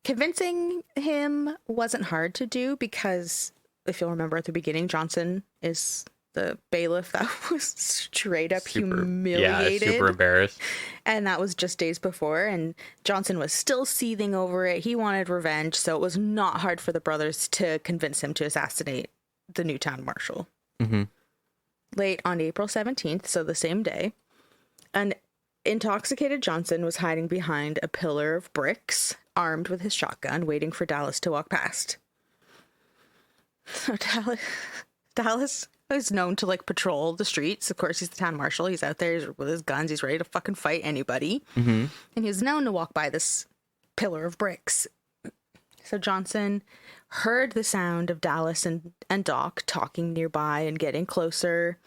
Convincing him wasn't hard to do because, if you'll remember at the beginning, Johnson is the bailiff that was straight up humiliated. Yeah, super embarrassed. And that was just days before, and Johnson was still seething over it. He wanted revenge, so it was not hard for the brothers to convince him to assassinate the new town marshal. Mm-hmm. Late on April 17th, so the same day, an intoxicated Johnson was hiding behind a pillar of bricks, armed with his shotgun, waiting for Dallas to walk past. So Dallas is known to like patrol the streets. Of course, he's the town marshal. He's out there with his guns. He's ready to fucking fight anybody. Mm-hmm. And he was known to walk by this pillar of bricks. So Johnson heard the sound of Dallas and Doc talking nearby and getting closer.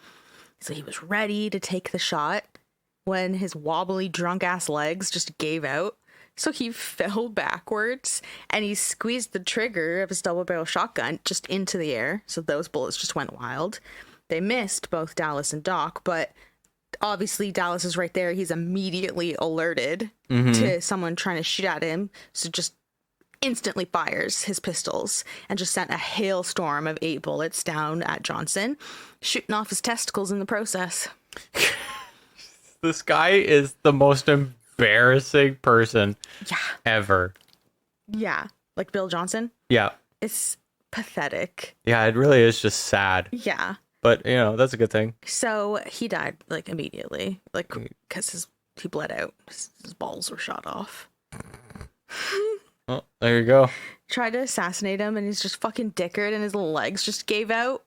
So he was ready to take the shot when his wobbly drunk ass legs just gave out. So he fell backwards and he squeezed the trigger of his double barrel shotgun just into the air. So those bullets just went wild. They missed both Dallas and Doc, but obviously Dallas is right there. He's immediately alerted to someone trying to shoot at him. So just instantly fires his pistols and just sent a hailstorm of 8 bullets down at Johnson, shooting off his testicles in the process. This guy is the most embarrassing person ever. Yeah. Like Bill Johnson? Yeah. It's pathetic. Yeah, it really is just sad. Yeah. But, you know, that's a good thing. So he died, like, immediately. Like, because he bled out. His balls were shot off. Well, there you go. Tried to assassinate him, and he's just fucking dickered, and his legs just gave out.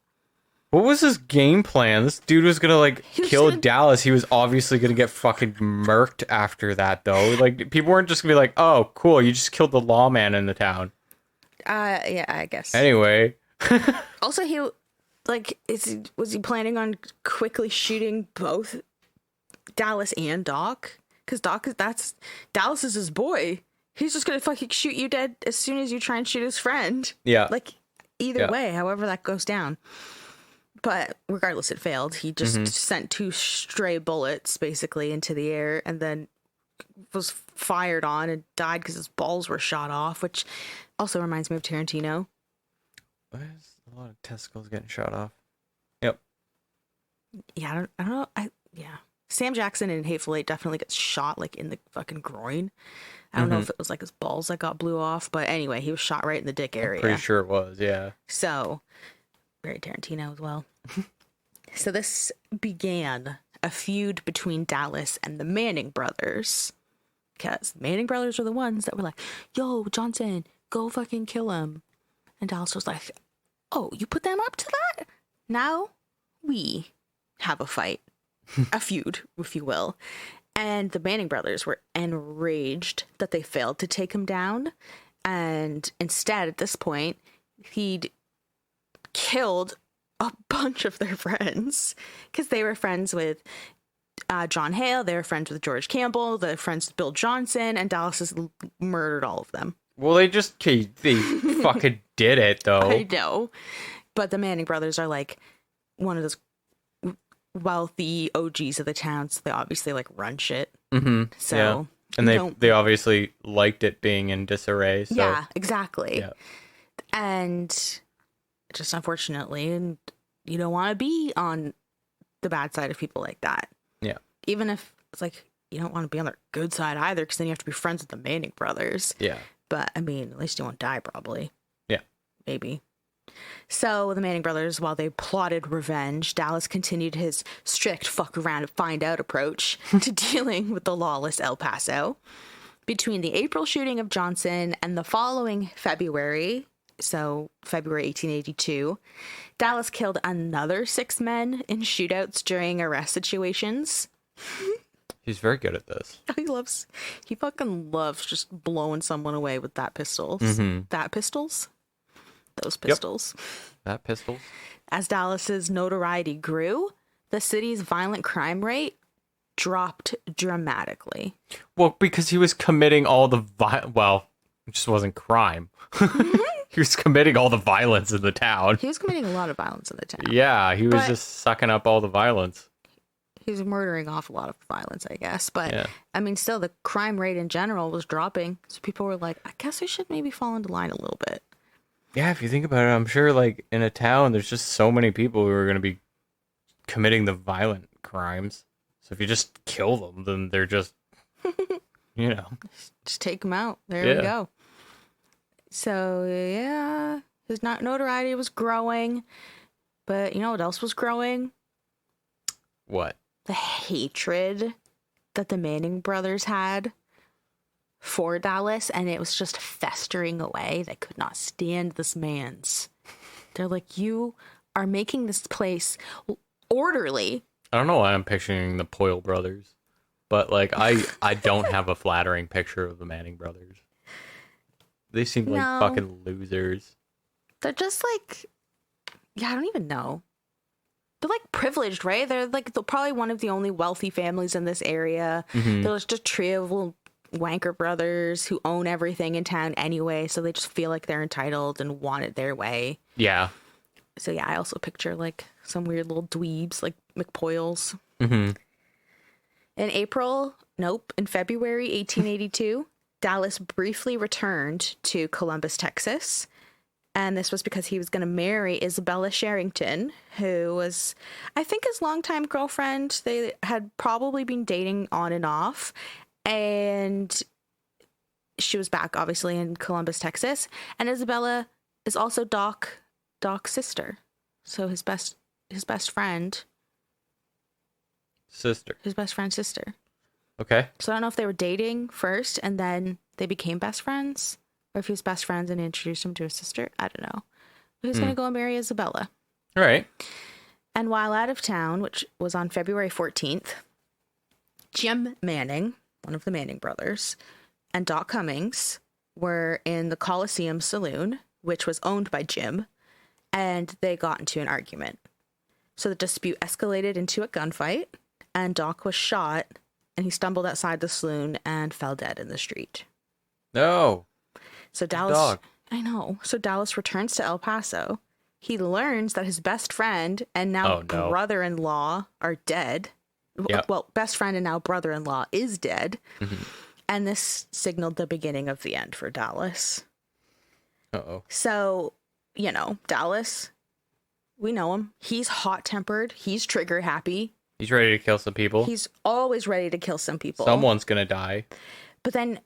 What was his game plan? This dude was gonna, like, kill gonna... Dallas. He was obviously gonna get fucking murked after that, though. Like, people weren't just gonna be like, oh, cool, you just killed the lawman in the town. Yeah, I guess. Anyway. Also, was he planning on quickly shooting both Dallas and Doc? Because Dallas is his boy. He's just gonna fucking shoot you dead as soon as you try and shoot his friend. Yeah. Like, either way, however that goes down. But regardless, it failed. He just sent 2 stray bullets, basically, into the air, and then was fired on and died because his balls were shot off, which also reminds me of Tarantino. There's a lot of testicles getting shot off. Yep. Yeah, I don't know. Sam Jackson in Hateful Eight definitely gets shot, like, in the fucking groin. I don't know if it was, like, his balls that got blew off, but anyway, he was shot right in the dick area. Pretty sure it was, yeah. So, very Tarantino as well. So this began a feud between Dallas and the Manning brothers. Because the Manning brothers are the ones that were like, yo, Johnson, go fucking kill him. And Dallas was like, oh, you put them up to that? Now we have a fight. A feud, if you will. And the Manning brothers were enraged that they failed to take him down. And instead, at this point, he'd killed a bunch of their friends because they were friends with John Hale, they were friends with George Campbell, they were friends with Bill Johnson, and Dallas has murdered all of them. Well, they fucking did it, though. I know. But the Manning brothers are like one of those wealthy OGs of the town, so they obviously like run shit. Mm-hmm. So yeah. And they obviously liked it being in disarray. So. Yeah, exactly. Yeah. And just unfortunately, and you don't want to be on the bad side of people like that. Yeah. Even if it's like you don't want to be on their good side either, because then you have to be friends with the Manning brothers. Yeah. But I mean, at least you won't die, probably. Yeah. Maybe. So the Manning brothers, while they plotted revenge, Dallas continued his strict fuck around and find out approach to dealing with the lawless El Paso. Between the April shooting of Johnson and the following February, so February 1882, Dallas killed another 6 men in shootouts during arrest situations. He's very good at this. He fucking loves just blowing someone away with that pistols. Mm-hmm. That pistols? Those pistols. Yep. That pistols. As Dallas's notoriety grew, the city's violent crime rate dropped dramatically. Well, because he was committing all the it just wasn't crime. He was committing all the violence in the town. He was committing a lot of violence in the town. Yeah, he was just sucking up all the violence. He was murdering off a lot of violence, I guess. But, yeah. I mean, still, the crime rate in general was dropping. So people were like, I guess we should maybe fall into line a little bit. Yeah, if you think about it, I'm sure, like, in a town, there's just so many people who are going to be committing the violent crimes. So if you just kill them, then they're just, Just take them out. There we go. So, yeah, his notoriety was growing. But you know what else was growing? What? The hatred that the Manning brothers had for Dallas, and it was just festering away. They could not stand this man's. They're like, you are making this place orderly. I don't know why I'm picturing the Poyle brothers, but like I don't have a flattering picture of the Manning brothers. They seem like fucking losers. They're just like, yeah, I don't even know. They're like privileged, right? They're like probably one of the only wealthy families in this area. Mm-hmm. They're just a trio of little wanker brothers who own everything in town anyway, so they just feel like they're entitled and want it their way. Yeah. So yeah, I also picture like some weird little dweebs like McPoyles. Mm-hmm. In February 1882, Dallas briefly returned to Columbus, Texas. And this was because he was going to marry Isabella Sherrington, who was, I think, his longtime girlfriend. They had probably been dating on and off. And she was back, obviously, in Columbus, Texas. And Isabella is also Doc's sister. So his best friend. Sister. His best friend's sister. Okay. So I don't know if they were dating first and then they became best friends, or if he was best friends and introduced him to his sister. I don't know. But he's going to go and marry Isabella. All right. And while out of town, which was on February 14th, Jim Manning, one of the Manning brothers, and Doc Cummings were in the Coliseum Saloon, which was owned by Jim, and they got into an argument. So the dispute escalated into a gunfight, and Doc was shot, and he stumbled outside the saloon and fell dead in the street. No. So Dallas, I know. So Dallas returns to El Paso. He learns that his best friend and now brother-in-law are dead. Yep. Well, best friend and now brother-in-law is dead. Mm-hmm. And this signaled the beginning of the end for Dallas. Uh-oh. So, Dallas, we know him. He's hot-tempered. He's trigger-happy. He's ready to kill some people. He's always ready to kill some people. Someone's going to die. But then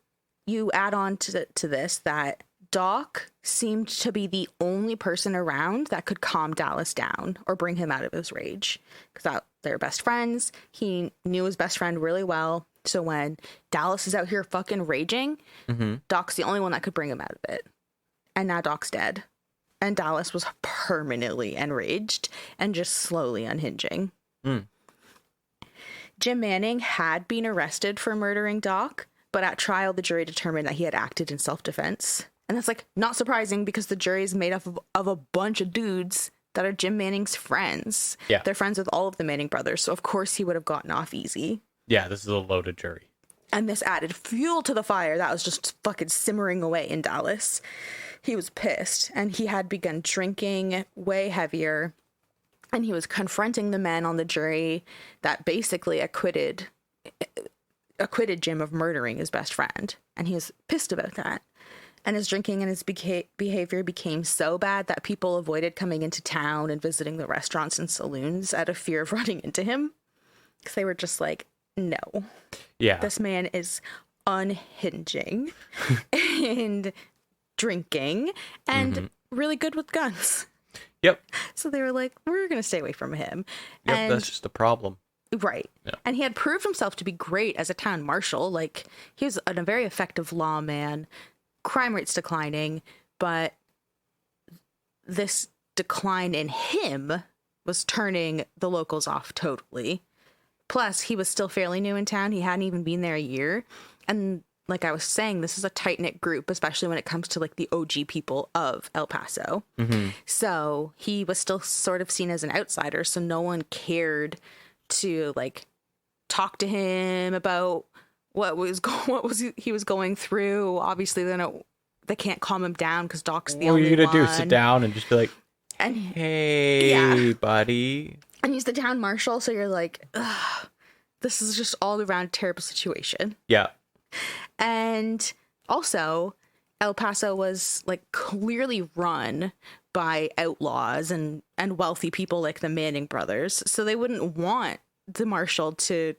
you add on to this that Doc seemed to be the only person around that could calm Dallas down or bring him out of his rage. Because they're best friends. He knew his best friend really well. So when Dallas is out here fucking raging, Doc's the only one that could bring him out of it. And now Doc's dead. And Dallas was permanently enraged and just slowly unhinging. Mm. Jim Manning had been arrested for murdering Doc, but at trial, the jury determined that he had acted in self-defense. And that's not surprising because the jury is made up of a bunch of dudes that are Jim Manning's friends. Yeah. They're friends with all of the Manning brothers, so of course he would have gotten off easy. Yeah, this is a loaded jury. And this added fuel to the fire that was just fucking simmering away in Dallas. He was pissed, and he had begun drinking way heavier. And he was confronting the men on the jury that basically acquitted Jim of murdering his best friend. And he was pissed about that. And his drinking and his behavior became so bad that people avoided coming into town and visiting the restaurants and saloons out of fear of running into him. Because they were just like, no. Yeah. This man is unhinging and drinking and really good with guns. Yep. So they were like, we're going to stay away from him. Yep, and that's just the problem. Right. Yeah. And he had proved himself to be great as a town marshal. Like, he was a very effective lawman, crime rates declining, but this decline in him was turning the locals off totally. Plus, he was still fairly new in town. He hadn't even been there a year. And like I was saying, this is a tight-knit group, especially when it comes to like the OG people of El Paso. So he was still sort of seen as an outsider. So no one cared to like talk to him about what he was going through. Obviously, they can't calm him down because Doc's the only one. What are you gonna do? Sit down and just be like, and hey, buddy. And he's the town marshal, so you're like, ugh, this is just all around terrible situation. Yeah. And also, El Paso was like clearly run by outlaws and wealthy people like the Manning brothers. So they wouldn't want the marshal to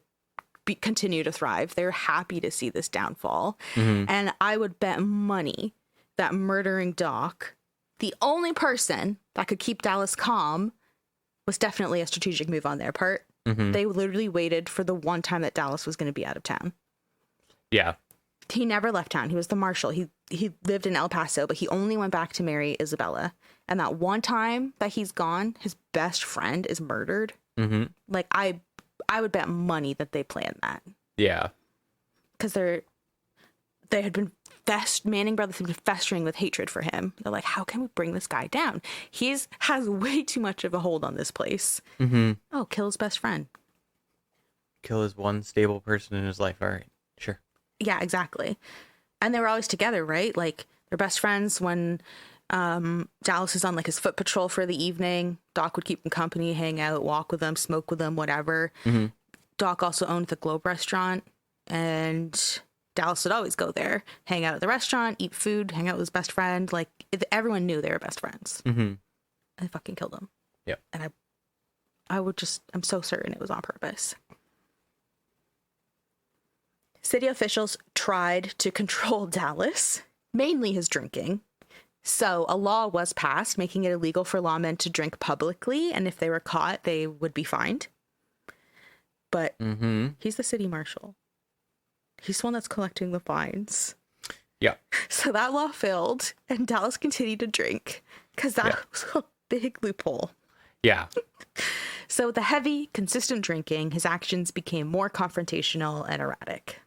continue to thrive. They're happy to see this downfall. And I would bet money that murdering Doc, the only person that could keep Dallas calm, was definitely a strategic move on their part. They literally waited for the one time that Dallas was going to be out of town. Yeah. He never left town. He was the marshal. He lived in El Paso, but he only went back to marry Isabella. And that one time that he's gone, his best friend is murdered. Like, I would bet money that they planned that. Yeah. Because they had been Manning brothers had been festering with hatred for him. They're like, how can we bring this guy down? Has way too much of a hold on this place. Oh, kill his best friend. Kill his one stable person in his life. All right. Sure. Yeah, exactly. And they were always together, right? Like, they're best friends. When Dallas is on like his foot patrol for the evening, Doc would keep him company, hang out, walk with him, smoke with him, whatever. Doc also owned the Globe restaurant, and Dallas would always go there, hang out at the restaurant, eat food, hang out with his best friend. Like, everyone knew they were best friends. And they fucking killed him. Yeah. And I'm so certain it was on purpose. City officials tried to control Dallas, mainly his drinking. So a law was passed making it illegal for lawmen to drink publicly, and if they were caught, they would be fined. But he's the city marshal. He's the one that's collecting the fines. Yeah. So that law failed, and Dallas continued to drink because that was a big loophole. Yeah. So with the heavy, consistent drinking, his actions became more confrontational and erratic.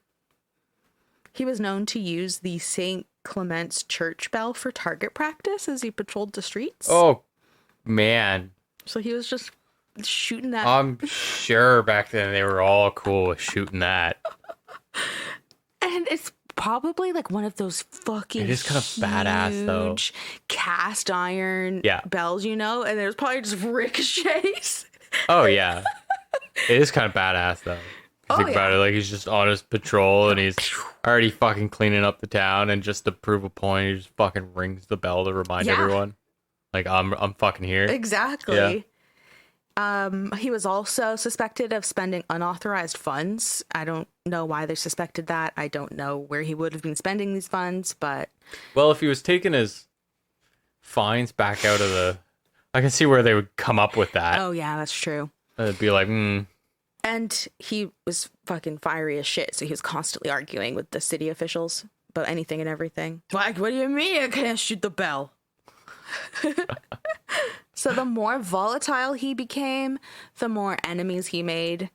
He was known to use the St. Clement's church bell for target practice as he patrolled the streets. Oh, man. So he was just shooting that. I'm sure back then they were all cool with shooting that. And it's probably like one of those fucking It is kind of badass, though. Cast iron bells, and there's probably just ricochets. Oh, yeah. It is kind of badass, though. Think about it, like he's just on his patrol and he's already fucking cleaning up the town, and just to prove a point, he just fucking rings the bell to remind everyone, like I'm fucking here. Exactly. Yeah. He was also suspected of spending unauthorized funds. I don't know why they suspected that. I don't know where he would have been spending these funds, but well, if he was taking his fines back out of I can see where they would come up with that. Oh yeah, that's true. It'd be like, And he was fucking fiery as shit, so he was constantly arguing with the city officials about anything and everything. Like, what do you mean I can't shoot the bell? So the more volatile he became, the more enemies he made.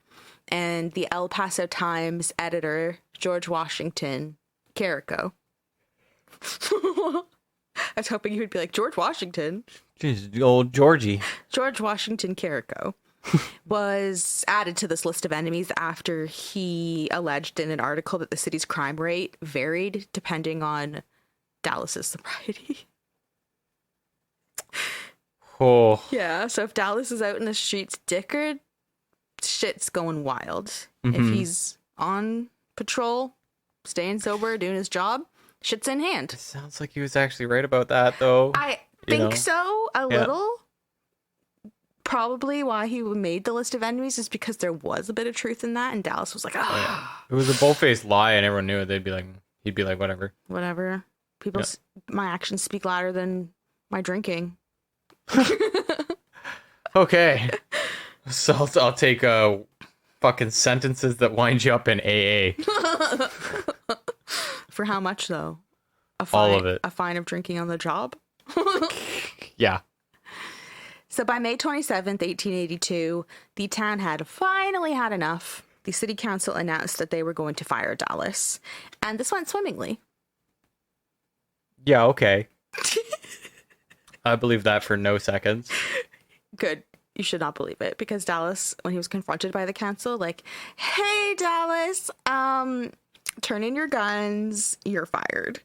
And the El Paso Times editor, George Washington Carrico. I was hoping you would be like, George Washington? Jeez, old Georgie. George Washington Carrico was added to this list of enemies after he alleged in an article that the city's crime rate varied depending on Dallas's sobriety. Oh. Yeah, so if Dallas is out in the streets dickered, shit's going wild. If he's on patrol, staying sober, doing his job, shit's in hand. It sounds like he was actually right about that, though. I think so, a little. Probably why he made the list of enemies is because there was a bit of truth in that, and Dallas was like, It was a bold-faced lie, and everyone knew it. He'd be like, whatever. Whatever. My actions speak louder than my drinking. Okay. So I'll take fucking sentences that wind you up in AA. For how much, though? All of it. A fine of drinking on the job? Yeah. So by May 27th, 1882, the town had finally had enough. The city council announced that they were going to fire Dallas. And this went swimmingly. Yeah, okay. I believe that for no seconds. Good. You should not believe it. Because Dallas, when he was confronted by the council, like, hey, Dallas, turn in your guns. You're fired.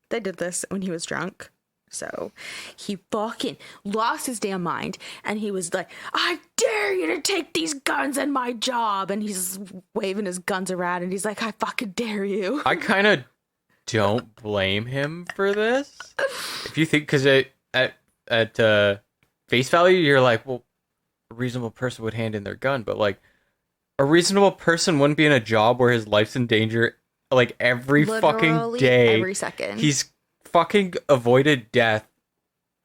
They did this when he was drunk. So he fucking lost his damn mind, and he was like, I dare you to take these guns and my job. And he's waving his guns around, and he's like, I fucking dare you. I kind of don't blame him for this. If you think, because at face value, you're like, well, a reasonable person would hand in their gun, but like a reasonable person wouldn't be in a job where his life's in danger like every fucking day. Every second. He's fucking avoided death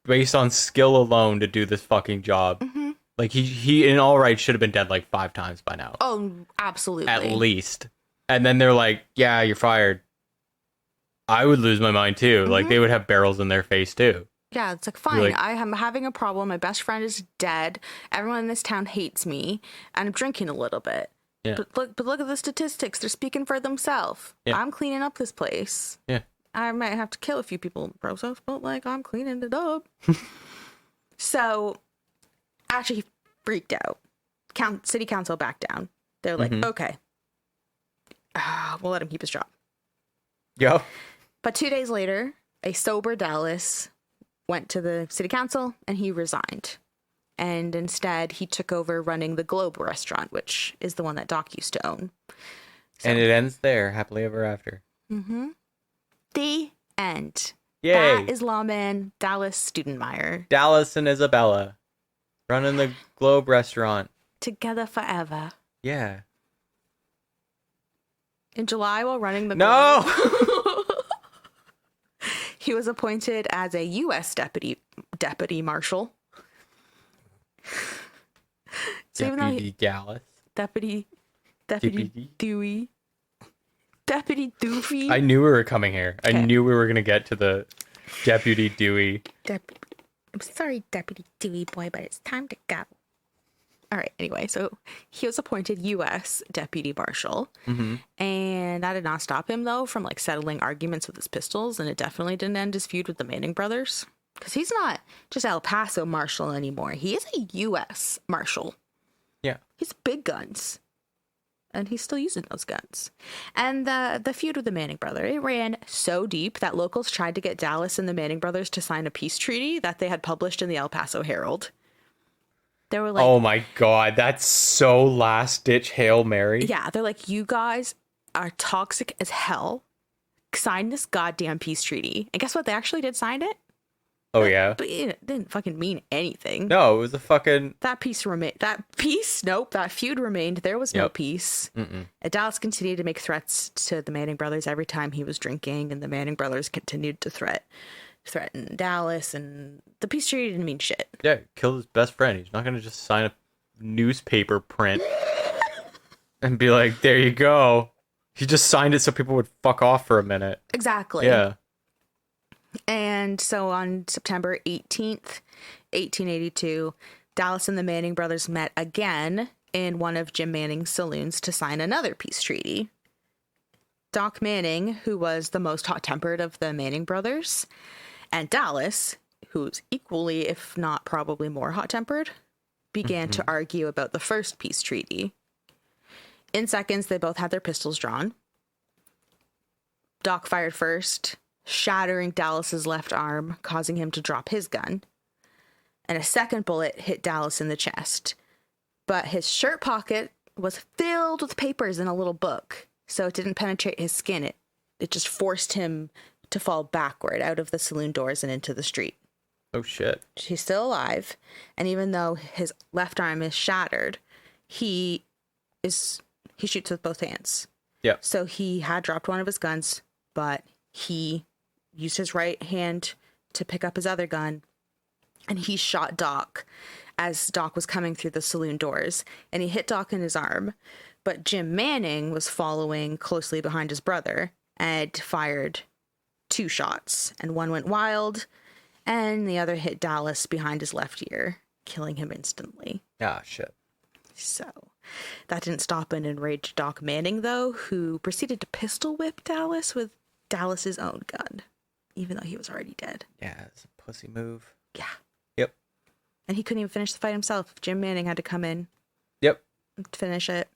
based on skill alone to do this fucking job. Like he in all right should have been dead like 5 times by now. Oh, absolutely. At least. And then they're like, yeah, you're fired. I would lose my mind too. Like they would have barrels in their face too. Yeah, it's like, fine, I am having a problem. My best friend is dead. Everyone in this town hates me. And I'm drinking a little bit. Yeah. But look at the statistics. They're speaking for themselves. Yeah. I'm cleaning up this place. Yeah. I might have to kill a few people in the process, but like, I'm cleaning it up. So actually, he freaked out. City council backed down. They're like, okay, we'll let him keep his job. Yo. But 2 days later, a sober Dallas went to the city council and he resigned. And instead, he took over running the Globe restaurant, which is the one that Doc used to own. So, and it ends there, happily ever after. The end. Yay. That is Lawman, Dallas Stoudenmire. Dallas and Isabella running the Globe restaurant. Together forever. Yeah. In July, while running the No! Globe, he was appointed as a U.S. deputy marshal. So Deputy Dallas. Deputy Deputy. Dewey. Deputy Doofy. I knew we were coming here. Okay. I knew we were going to get to the Deputy Dewey. I'm sorry, Deputy Dewey boy, but it's time to go. All right, anyway, so he was appointed U.S. Deputy Marshal. And that did not stop him, though, from like settling arguments with his pistols. And it definitely didn't end his feud with the Manning brothers. Because he's not just El Paso Marshal anymore. He is a U.S. Marshal. Yeah. He's big guns. And he's still using those guns. And the feud with the Manning brother, it ran so deep that locals tried to get Dallas and the Manning brothers to sign a peace treaty that they had published in the El Paso Herald. They were like, oh my God, that's so last ditch Hail Mary. Yeah, they're like, you guys are toxic as hell. Sign this goddamn peace treaty. And guess what? They actually did sign it. Oh, yeah. But it didn't fucking mean anything. No, it was a fucking... That feud remained. There was no peace. And Dallas continued to make threats to the Manning brothers every time he was drinking, and the Manning brothers continued to threaten Dallas, and the peace treaty didn't mean shit. Yeah, killed his best friend. He's not going to just sign a newspaper print and be like, there you go. He just signed it so people would fuck off for a minute. Exactly. Yeah. And so on September 18th, 1882, Dallas and the Manning brothers met again in one of Jim Manning's saloons to sign another peace treaty. Doc Manning, who was the most hot-tempered of the Manning brothers, and Dallas, who's equally, if not probably more hot-tempered, began to argue about the first peace treaty. In seconds, they both had their pistols drawn. Doc fired first, shattering Dallas's left arm, causing him to drop his gun. and a second bullet hit Dallas in the chest. But his shirt pocket was filled with papers in a little book, so it didn't penetrate his skin. It just forced him to fall backward out of the saloon doors and into the street. Oh, shit. He's still alive, and even though his left arm is shattered, he shoots with both hands. Yeah. So he had dropped one of his guns, but he used his right hand to pick up his other gun, and he shot Doc as Doc was coming through the saloon doors, and he hit Doc in his arm. But Jim Manning was following closely behind his brother and fired 2 shots, and one went wild, and the other hit Dallas behind his left ear, killing him instantly. Ah, shit. So that didn't stop an enraged Doc Manning, though, who proceeded to pistol whip Dallas with Dallas's own gun, even though he was already dead. Yeah, it's a pussy move. Yeah. Yep. And he couldn't even finish the fight himself. Jim Manning had to come in. Yep. To finish it.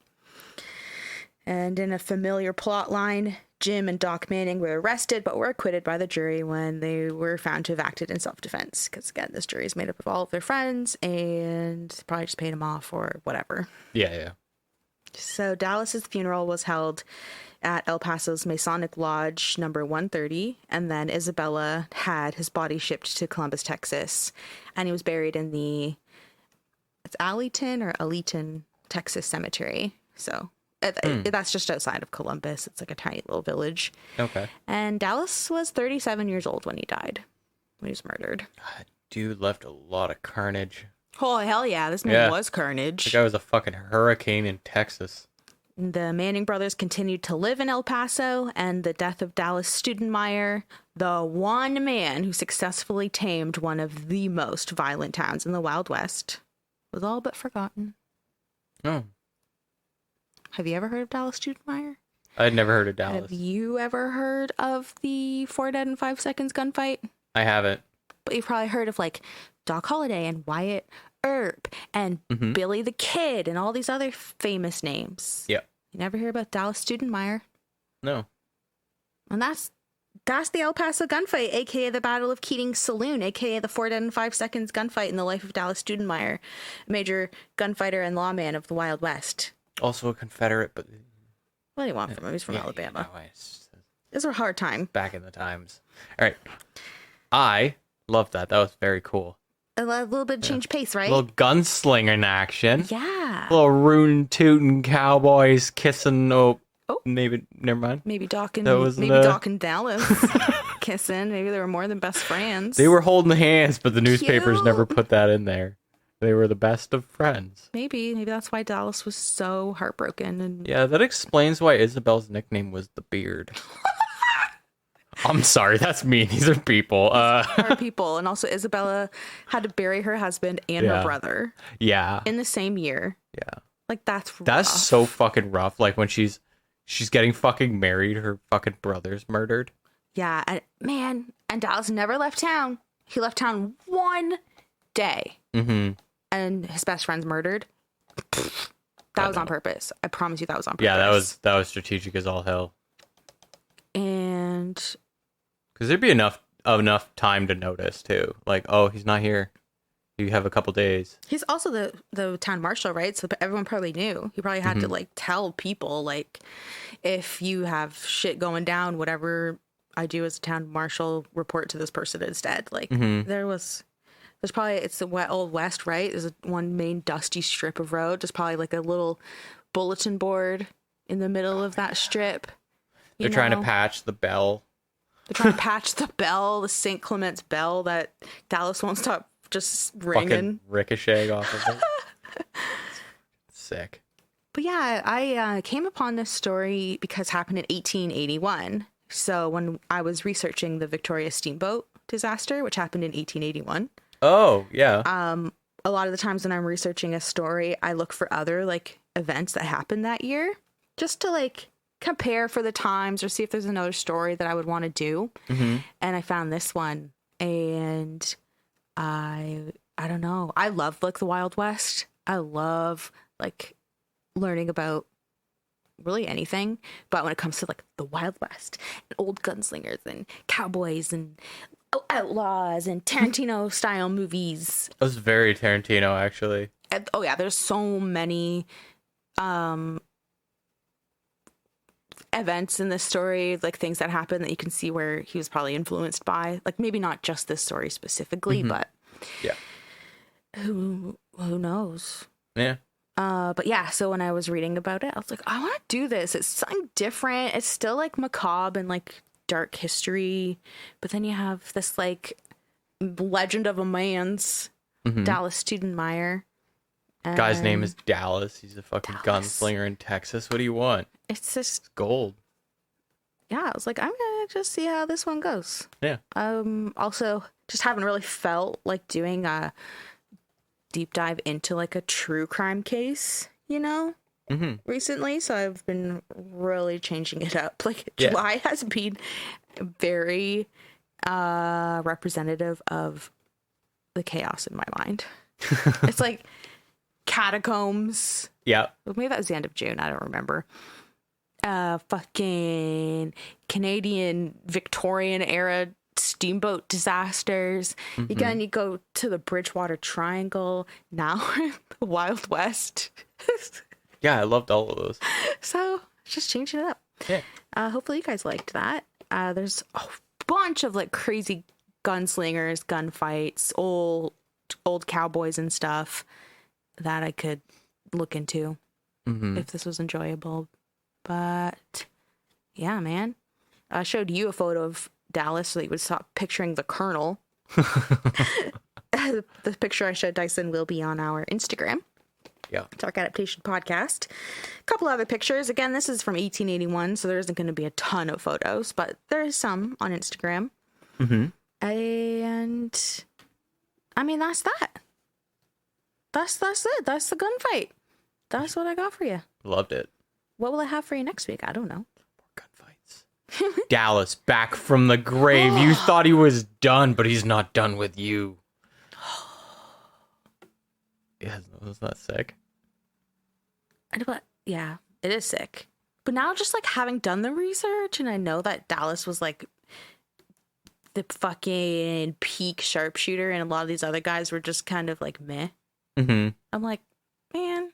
And in a familiar plot line, Jim and Doc Manning were arrested but were acquitted by the jury when they were found to have acted in self-defense. Because, again, this jury is made up of all of their friends and probably just paid them off or whatever. Yeah. So Dallas's funeral was held at El Paso's Masonic Lodge number 130, and then Isabella had his body shipped to Columbus, Texas, and he was buried in it's Allenton, Texas cemetery. So that's just outside of Columbus. It's like a tiny little village. Okay. And Dallas was 37 years old when he died, when he was murdered. God, dude left a lot of carnage. Oh, hell yeah. This man was carnage. The guy was a fucking hurricane in Texas. The Manning brothers continued to live in El Paso, and the death of Dallas Stoudenmire, the one man who successfully tamed one of the most violent towns in the Wild West, was all but forgotten. Oh. Have you ever heard of Dallas Stoudenmire? I'd never heard of Dallas. Have you ever heard of the 4 Dead in 5 Seconds gunfight? I haven't. But you've probably heard of, like, Doc Holliday and Wyatt Earp and Billy the Kid and all these other famous names. Yeah. You never hear about Dallas Stoudenmire? No. And that's the El Paso gunfight, a.k.a. the Battle of Keating's Saloon, a.k.a. the 4 Dead in 5 Seconds gunfight in the life of Dallas Stoudenmire, major gunfighter and lawman of the Wild West. Also a Confederate, but... What do you want from him? He's from Alabama. No, It's a hard time. back in the times. All right. I love that. That was very cool. A little bit of change pace, right? A little gunslinger in action. Yeah. A little rootin' tootin' cowboys kissing. Oh, maybe, never mind. Maybe Doc and Dallas kissing. Maybe they were more than best friends. They were holding hands, but the newspapers never put that in there. They were the best of friends. Maybe that's why Dallas was so heartbroken. And yeah, that explains why Isabel's nickname was the Beard. I'm sorry, that's mean. These are people. Are people, and also Isabella had to bury her husband and her brother. Yeah. In the same year. Yeah. Like that's so fucking rough. Like when she's getting fucking married, her fucking brother's murdered. Yeah, and Dallas never left town. He left town one day. Mm-hmm. And his best friend's murdered. That was on purpose. I promise you that was on purpose. Yeah, that was strategic as all hell. And because there'd be enough time to notice too. Like, oh, he's not here. You have a couple days. He's also the town marshal, right? So everyone probably knew. He probably had to like tell people, like, if you have shit going down, whatever I do as a town marshal, report to this person instead. Like there's probably, it's the old west, right? There's one main dusty strip of road. There's probably like a little bulletin board in the middle of that strip. They're trying to patch the bell. They're trying to patch the bell, the St. Clement's bell that Dallas won't stop just ringing. Fucking ricocheting off of it. Sick. But yeah, I came upon this story because it happened in 1881. So when I was researching the Victoria Steamboat disaster, which happened in 1881. Oh, yeah. A lot of the times when I'm researching a story, I look for other like events that happened that year just to like compare for the times or see if there's another story that I would want to do. And I found this one, and I don't know. I love like the Wild West. I love like learning about really anything, but when it comes to like the Wild West and old gunslingers and cowboys and outlaws and Tarantino style movies. It was very Tarantino, actually. Oh yeah, there's so many events in this story, like things that happen that you can see where he was probably influenced by. Like maybe not just this story specifically, but yeah, who knows? Yeah. But yeah, so when I was reading about it, I was like, I want to do this. It's something different. It's still like macabre and like dark history, but then you have this like legend of a man's Dallas Stoudenmire. Guy's name is Dallas. He's a fucking gunslinger in Texas. What do you want? It's just gold. Yeah, I was like, I'm gonna just see how this one goes. Yeah. Also, just haven't really felt like doing a deep dive into like a true crime case, you know, recently. So I've been really changing it up. Like July has been very representative of the chaos in my mind. It's like catacombs. Yeah. Maybe that was the end of June. I don't remember. Fucking Canadian Victorian era steamboat disasters. Again, you go to the Bridgewater Triangle. Now we're in the Wild West. Yeah, I loved all of those. So just changing it up. Yeah. Hopefully you guys liked that. There's a bunch of like crazy gunslingers, gunfights, old cowboys and stuff that I could look into if this was enjoyable. But yeah, man. I showed you a photo of Dallas so that you would stop picturing the Colonel. The picture I showed Dyson will be on our Instagram. Yeah. Dark Adaptation Podcast. A couple other pictures. Again, this is from 1881, so there isn't going to be a ton of photos, but there is some on Instagram. And I mean, that's that. That's it. That's the gunfight. That's what I got for you. Loved it. What will I have for you next week? I don't know. More gunfights. Dallas back from the grave. You thought he was done, but he's not done with you. Yeah, wasn't that sick? But yeah, it is sick. But now just like having done the research and I know that Dallas was like the fucking peak sharpshooter and a lot of these other guys were just kind of like meh. I'm like, man.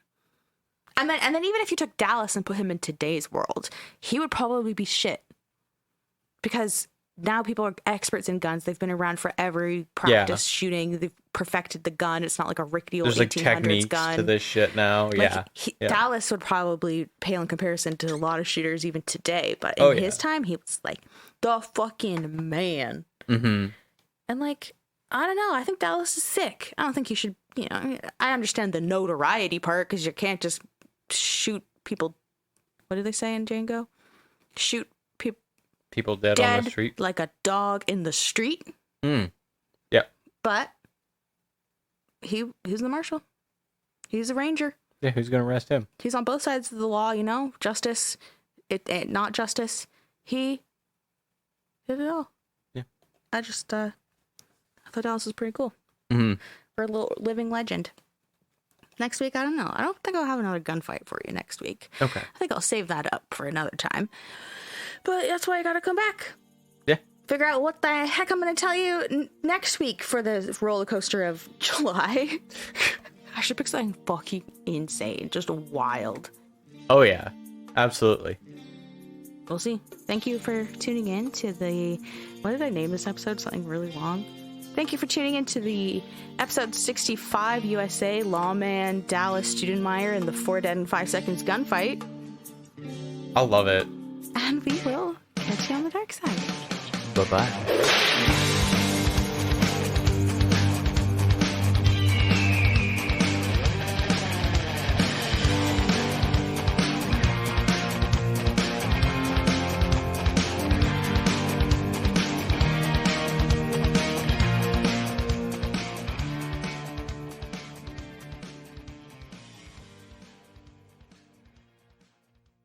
And then even if you took Dallas and put him in today's world, he would probably be shit. Because now people are experts in guns. They've been around forever, practiced shooting. They've perfected the gun. It's not like a rickety old 1800s like techniques gun. to this shit now. Like, Dallas would probably pale in comparison to a lot of shooters even today. But in his time, he was like the fucking man. And like, I don't know. I think Dallas is sick. I don't think you should, you know, I understand the notoriety part because you can't just shoot people. What do they say in Django? Shoot people dead on the street. Like a dog in the street. Yeah. But he's the marshal. He's a ranger. Yeah, who's going to arrest him? He's on both sides of the law, you know? Justice, not justice. He did it all. Yeah. I thought Dallas was pretty cool. For a little living legend. Next week, I don't know. I don't think I'll have another gunfight for you next week. Okay. I think I'll save that up for another time. But that's why I gotta come back. Yeah. Figure out what the heck I'm gonna tell you next week for the roller coaster of July. I should pick something fucking insane. Just wild. Oh, yeah. Absolutely. We'll see. Thank you for tuning in to the... What did I name this episode? Something really long? Thank you for tuning in to the episode 65 USA Lawman, Dallas Stoudenmire, and the 4 Dead in 5 Seconds gunfight. I love it. And we will catch you on the dark side. Bye-bye.